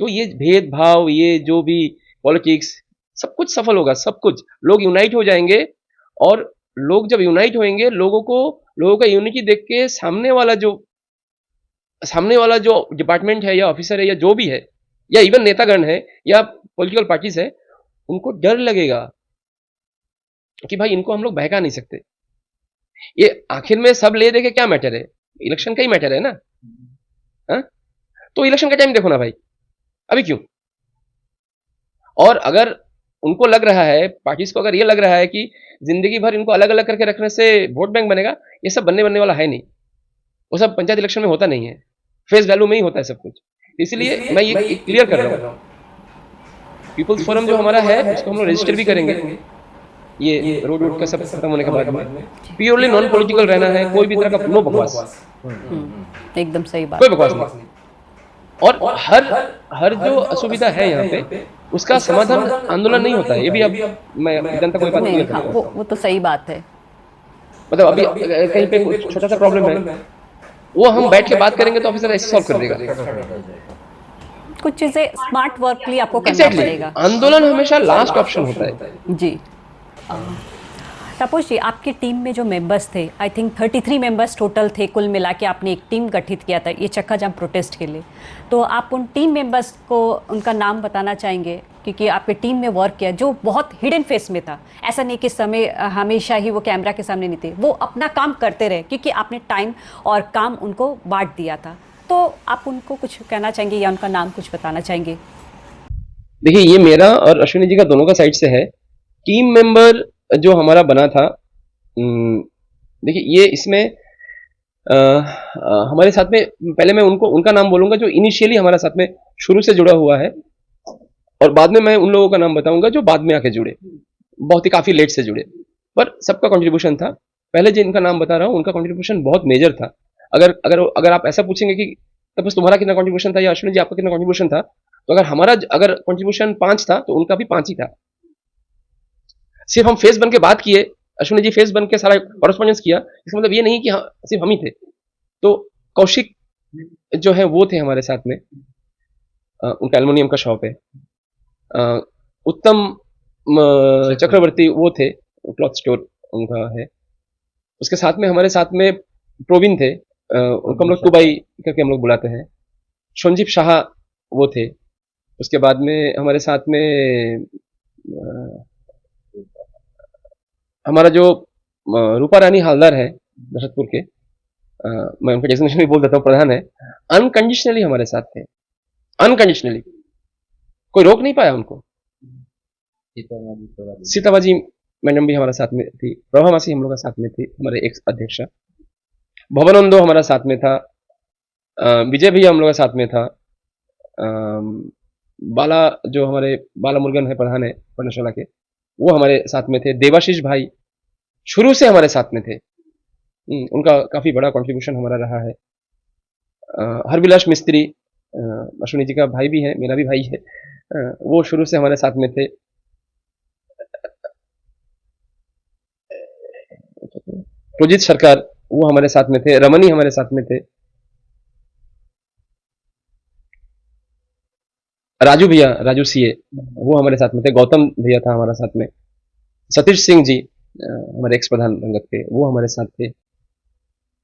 तो ये भेदभाव, ये जो भी पॉलिटिक्स, सब कुछ सफल होगा। सब कुछ लोग यूनाइट हो जाएंगे, और लोग जब यूनाइट होंगे, लोगों का यूनिटी देख के सामने वाला जो डिपार्टमेंट है या ऑफिसर है या जो भी है, या इवन नेतागण है या पॉलिटिकल पार्टीज है, उनको डर लगेगा कि भाई इनको हम लोग बहका नहीं सकते। ये आखिर में सब ले दे के क्या मैटर है? इलेक्शन का ही मैटर है ना। हा? तो इलेक्शन का टाइम देखो ना भाई, अभी क्यों? और अगर उनको लग रहा है, पार्टीज को अगर ये लग रहा है कि जिंदगी भर इनको अलग अलग करके रखने से वोट बैंक बनेगा, ये सब बनने वाला है नहीं। वो सब पंचायत इलेक्शन में होता नहीं है, फेस वैल्यू में ही होता है सब कुछ। इसलिए मैं ये क्लियर कर रहा हूँ। पीपल्स फोरम जो हमारा है, उसको हम लोग रजिस्टर भी करेंगे, ये रोड का सब खत्म होने के बाद में। प्योरली नॉन पॉलिटिकल रहना है, कोई भी तरह का नो बकवास, एकदम सही बात। कोई बकवास नहीं। और हर जो असुविधा है यहाँ पे, उसका समाधान आंदोलन नहीं होता है। ये भी अब मैं जनता को बात क्लियर कर हाँ, रहा हूँ। वो तो सही बात है। मतलब अभी कहीं पे कुछ छोटा सा प्रॉब्लम है, वो हम बैठ के बात करेंगे तो ऑफिसर ऐसे सॉल्व कर देगा। कुछ चीजें स्मार्ट वर्कली आपको करना एग्जैक्टली, पड़ेगा। आंदोलन हमेशा लास्ट ऑप्शन होता है। जी। तापस जी, आपकी टीम में जो मेंबर्स थे, आई थिंक 33 मेंबर्स टोटल थे, कुल मिला के आपने एक टीम गठित किया था ये चक्का जाम प्रोटेस्ट के लिए। तो आप उन टीम मेंबर्स को उनका नाम बताना चाहेंगे, क्योंकि आपके टीम में वर्क किया जो बहुत हिडन फेस में था। ऐसा नहीं कि समय हमेशा ही वो कैमरा के सामने नहीं थे, वो अपना काम करते रहे, क्योंकि आपने टाइम और काम उनको बांट दिया था। तो आप उनको कुछ कहना चाहेंगे या उनका नाम कुछ बताना चाहेंगे? देखिए, ये मेरा और अश्विनी जी का दोनों का साइड से है। टीम मेंबर जो हमारा बना था, देखिए ये इसमें हमारे साथ में, पहले मैं उनका नाम बोलूंगा जो इनिशियली हमारे साथ में शुरू से जुड़ा हुआ है, और बाद में मैं उन लोगों का नाम बताऊंगा जो बाद में आके जुड़े, बहुत ही काफी लेट से जुड़े, पर सबका कंट्रीब्यूशन था। पहले जिनका नाम बता रहा हूँ उनका कंट्रीब्यूशन बहुत मेजर था। अगर आप ऐसा पूछेंगे कि तब बस तुम्हारा कितना कंट्रीब्यूशन था या अश्विनी जी आपका कितना कंट्रीब्यूशन था, तो अगर कंट्रीब्यूशन 5 था तो उनका भी 5 ही था। सिर्फ हम फेस बन के बात किए, अश्विनी जी फेस बन के सारा कॉरेस्पॉन्डेंस किया, इसका मतलब ये नहीं कि हाँ सिर्फ हम ही थे। तो कौशिक जो है वो थे हमारे साथ में, उनका एल्युमिनियम का शॉप है। उत्तम चक्रवर्ती वो थे, क्लॉथ स्टोर उनका है। उसके साथ में हमारे साथ में प्रोविन थे, उनको हम लोग तुबाई करके हम लोग बुलाते हैं। संजीव शाह वो थे। उसके बाद में हमारे साथ में हमारा जो रूपा रानी हालदार है दशरथपुर के, मैं उनका डेजिग्नेशन भी बोल देता हूँ, प्रधान है, अनकंडीशनली हमारे साथ थे, अनकंडीशनली, कोई रोक नहीं पाया उनको। सीताबाजी मैडम भी हमारे साथ में थी, प्रभा मासी हम लोग का साथ में थी, हमारे एक अध्यक्षा। भवनंदो हमारा साथ में था, विजय भैया हम लोग का साथ में था, बाला जो हमारे बाला मुर्गन है, प्रधान है पर्णशाला के, वो हमारे साथ में थे। देवाशीष भाई शुरू से हमारे साथ में थे, उनका काफी बड़ा कंट्रीब्यूशन हमारा रहा है। हरविलास मिस्त्री अश्विनी जी का भाई भी है, मेरा भी भाई है, वो शुरू से हमारे साथ में थे। रोजित सरकार वो हमारे साथ में थे, रमनी हमारे साथ में थे, राजू भैया, राजू सीए वो हमारे साथ में थे, गौतम भैया था हमारा साथ में, सतीश सिंह जी हमारे एक्स प्रधान रंगत के, वो हमारे साथ थे।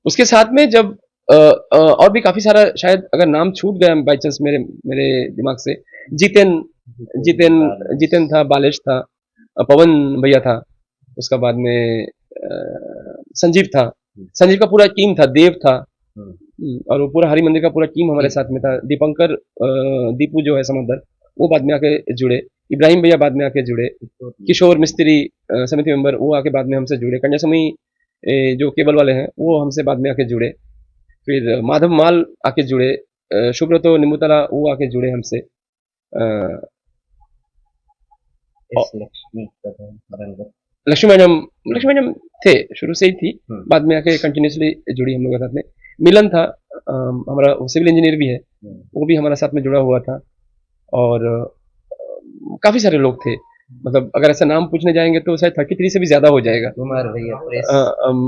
उसके साथ में जब और भी काफी सारा, शायद अगर नाम छूट गया बाई चांस मेरे मेरे दिमाग से, जितेन जितेन था, बालेश था, पवन भैया था, उसका बाद में संजीव था, संजीव का पूरा टीम था, देव था, और वो पूरा हरि मंदिर का पूरा टीम हमारे साथ में था। दीपंकर दीपू जो है समंदर, वो बाद में आके जुड़े, इब्राहिम भैया बाद में आके जुड़े, किशोर मिस्त्री समिति मेंबर वो आके बाद में हमसे जुड़े, कन्यासमी जो केबल वाले हैं वो हमसे बाद में आके जुड़े, फिर माधव माल आके जुड़े, शुभ्रतो निमुतला वो आके जुड़े हमसे, लक्ष्मी मैडम थे शुरू से ही थी, बाद में आके कंटिन्यूसली जुड़ी हम लोग के साथ में। मिलन था हमारा, सिविल इंजीनियर भी है, वो भी हमारे साथ में जुड़ा हुआ था, और काफी सारे लोग थे, मतलब अगर ऐसा नाम पूछने जाएंगे तो शायद 33 से भी ज्यादा हो जाएगा।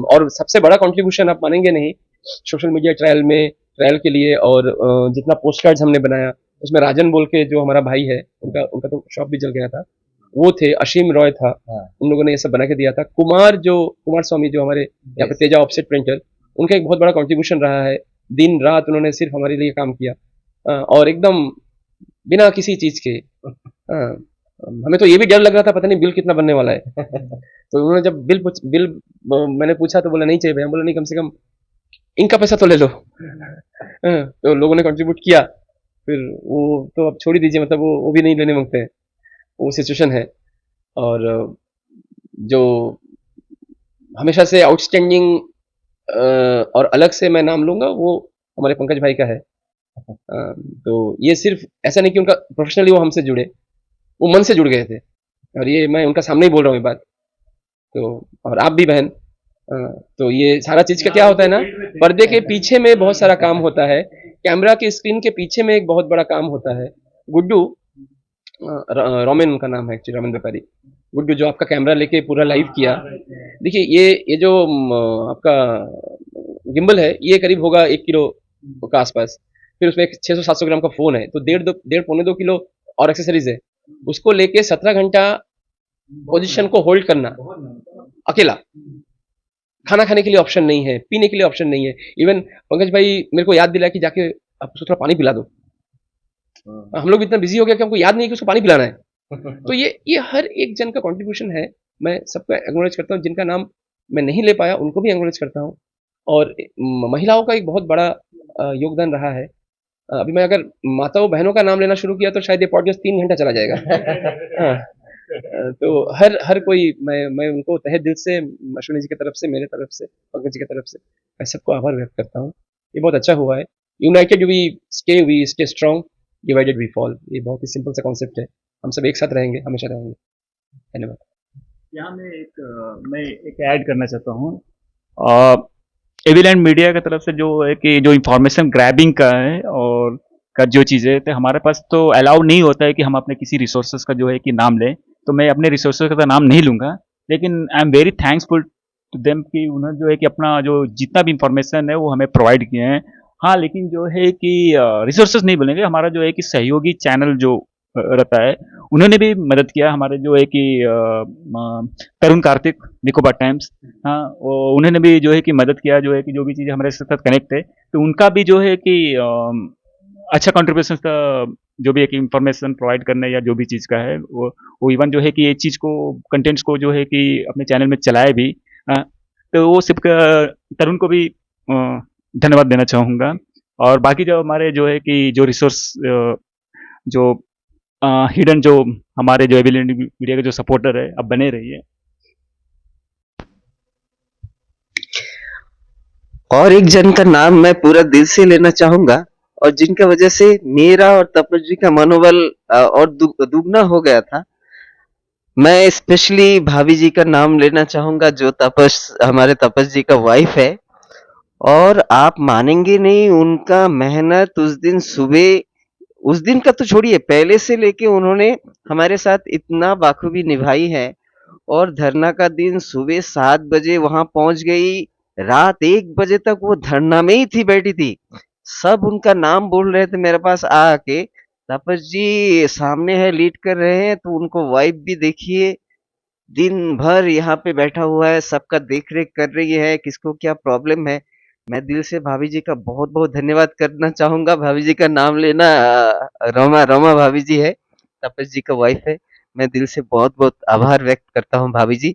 और सबसे बड़ा कंट्रीब्यूशन आप मानेंगे नहीं, सोशल मीडिया ट्रायल के लिए, और जितना पोस्ट कार्ड्स हमने बनाया उसमें राजन बोल के जो हमारा भाई है, उनका तो शॉप भी जल गया था, वो थे, अशीम रॉय था, उन लोगों ने ये सब बना के दिया था। कुमार स्वामी जो हमारे यहाँ पे तेजा ऑफसेट प्रिंटर, उनका एक बहुत बड़ा कंट्रीब्यूशन रहा है, दिन रात उन्होंने सिर्फ हमारे लिए काम किया, और एकदम बिना किसी चीज के। हमें तो ये भी डर लग रहा था, पता नहीं बिल कितना बनने वाला है। तो उन्होंने जब बिल मैंने पूछा तो बोला नहीं चाहिए भैया, बोला नहीं कम से कम इनका पैसा तो ले लो। तो लोगों ने कंट्रीब्यूट किया, फिर वो तो अब छोड़ ही दीजिए, मतलब वो भी नहीं लेने मांगते हैं, वो सिचुएशन है। और जो हमेशा से आउटस्टैंडिंग और अलग से मैं नाम लूंगा वो हमारे पंकज भाई का है। तो ये सिर्फ ऐसा नहीं कि उनका प्रोफेशनली वो हमसे जुड़े, वो मन से जुड़ गए थे, और ये मैं उनका सामने ही बोल रहा हूँ ये बात। तो और आप भी बहन, तो ये सारा चीज का क्या होता है ना, पर्दे के पीछे में बहुत सारा काम होता है, कैमरा के स्क्रीन के पीछे में एक बहुत बड़ा काम होता है। गुड्डू रोमेन उनका नाम है एक्चुअली, रोमेन व्यापारी, गुड्डू जो आपका कैमरा लेके पूरा लाइव किया। देखिए ये जो आपका गिम्बल है, ये करीब होगा 1 किलो का आसपास, फिर उसमें 600-700 ग्राम का फोन है, तो 1.5-1.25 किलो और एक्सेसरीज है, उसको लेके 17 घंटा पोजीशन को होल्ड करना अकेला। खाना खाने के लिए ऑप्शन नहीं है, पीने के लिए ऑप्शन नहीं है। इवन पंकज भाई मेरे को याद दिलाया कि जाके आप उसको थोड़ा पानी पिला दो। हम लोग इतना बिजी हो गया कि हमको याद नहीं कि उसको पानी पिलाना है। तो ये हर एक जन का कंट्रीब्यूशन है, मैं सबको एक्नॉलेज करता हूँ, जिनका नाम मैं नहीं ले पाया उनको भी एक्नॉलेज करता हूँ। और महिलाओं का एक बहुत बड़ा योगदान रहा है। अभी मैं अगर माताओं बहनों का नाम लेना शुरू किया तो शायद ये पॉडकास्ट 3 घंटा चला जाएगा। तो हर कोई मैं उनको तहे दिल से, अश्विनी जी की तरफ से, मेरे तरफ से, पंकज जी की तरफ से, मैं सबको आभार व्यक्त करता हूँ। ये बहुत अच्छा हुआ है। United we stay strong, divided we fall. ये बहुत ही सिंपल सा कॉन्सेप्ट है, हम सब एक साथ रहेंगे, हमेशा रहेंगे। धन्यवाद। यहाँ मैं एक ऐड करना चाहता हूँ। एविडेंट मीडिया की तरफ से जो है कि जो इंफॉर्मेशन ग्रैबिंग का है और का जो चीज़ें, तो हमारे पास तो अलाउ नहीं होता है कि हम अपने किसी रिसोर्सेज का जो है कि नाम लें, तो मैं अपने रिसोर्सेज का तो नाम नहीं लूँगा, लेकिन I am very thanksful to them कि उन्होंने जो है कि अपना जो जितना भी इंफॉर्मेशन है वो हमें प्रोवाइड किए हैं। हाँ, लेकिन जो है कि रिसोर्सेज नहीं बोलेंगे, हमारा जो है कि सहयोगी चैनल जो रहता है उन्होंने भी मदद किया। हमारे जो है कि तरुण कार्तिक निकोबार टाइम्स, हाँ, उन्होंने भी जो है कि मदद किया, जो है कि जो भी चीज़ें हमारे साथ कनेक्ट है, तो उनका भी जो है कि अच्छा कंट्रीब्यूशन था, जो भी एक इंफॉर्मेशन प्रोवाइड करने या जो भी चीज़ का है, वो इवन जो है कि ये चीज़ को, कंटेंट्स को जो है कि अपने चैनल में चलाए भी, तो वो सिर्फ तरुण को भी धन्यवाद देना चाहूँगा। और बाकी जो हमारे जो है कि जो रिसोर्स, जो हिडन, जो हमारे जो एविलेंट मीडिया के जो सपोर्टर है, अब बने रहिए। और एक जन का नाम मैं पूरा दिल से लेना चाहूंगा, और जिनका वजह से मेरा और तपस जी का मनोबल और दुगना हो गया था। मैं स्पेशली भाभी जी का नाम लेना चाहूंगा, जो हमारे तपस जी का वाइफ है। और आप मानेंगे नहीं, उनका मेहनत उस दिन सुबह, उस दिन का तो छोड़िए, पहले से लेके उन्होंने हमारे साथ इतना बाखूबी निभाई है। और धरना का दिन सुबह 7 बजे वहां पहुंच गई, रात 1 बजे तक वो धरना में ही थी, बैठी थी। सब उनका नाम बोल रहे थे मेरे पास आके, तापस जी सामने है, लीड कर रहे हैं। तो उनको वाइफ भी देखिए, दिन भर यहाँ पे बैठा हुआ है, सबका देख रेख कर रही है, किसको क्या प्रॉब्लम है। मैं दिल से भाभी जी का बहुत बहुत धन्यवाद करना चाहूंगा। भाभी जी का नाम लेना, रमा भाभी जी है, तापस जी का वाइफ है। मैं दिल से बहुत बहुत आभार व्यक्त करता हूँ भाभी जी।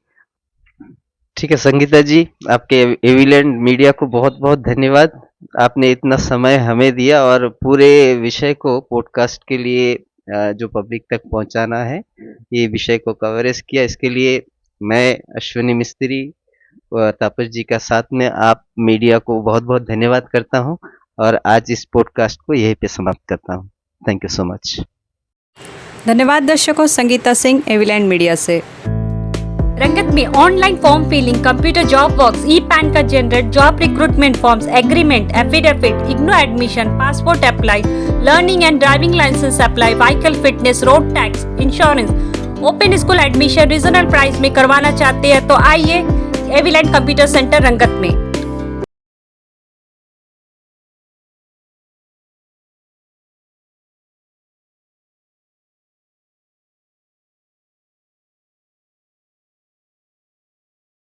ठीक है संगीता जी, आपके एविलेंट मीडिया को बहुत बहुत धन्यवाद। आपने इतना समय हमें दिया और पूरे विषय को पॉडकास्ट के लिए जो पब्लिक तक पहुंचाना है, ये विषय को कवरेज किया। इसके लिए मैं अश्विनी मिस्त्री व तापस जी का साथ में आप मीडिया को बहुत बहुत धन्यवाद करता हूं, और आज इस पॉडकास्ट को यहीं पे समाप्त करता हूं। Thank you so much. धन्यवाद दर्शकों, संगीता सिंह, एविलैंड मीडिया से। रंगत में online form filling, computer job works, e PAN card generate, job recruitment forms, agreement, affidavit, IGNOU admission, passport apply, learning and driving licence apply, vehicle fitness, road tax, insurance, open school admission regional price में करवाना चाहते हैं तो आइए एविलैंड कंप्यूटर सेंटर रंगत में।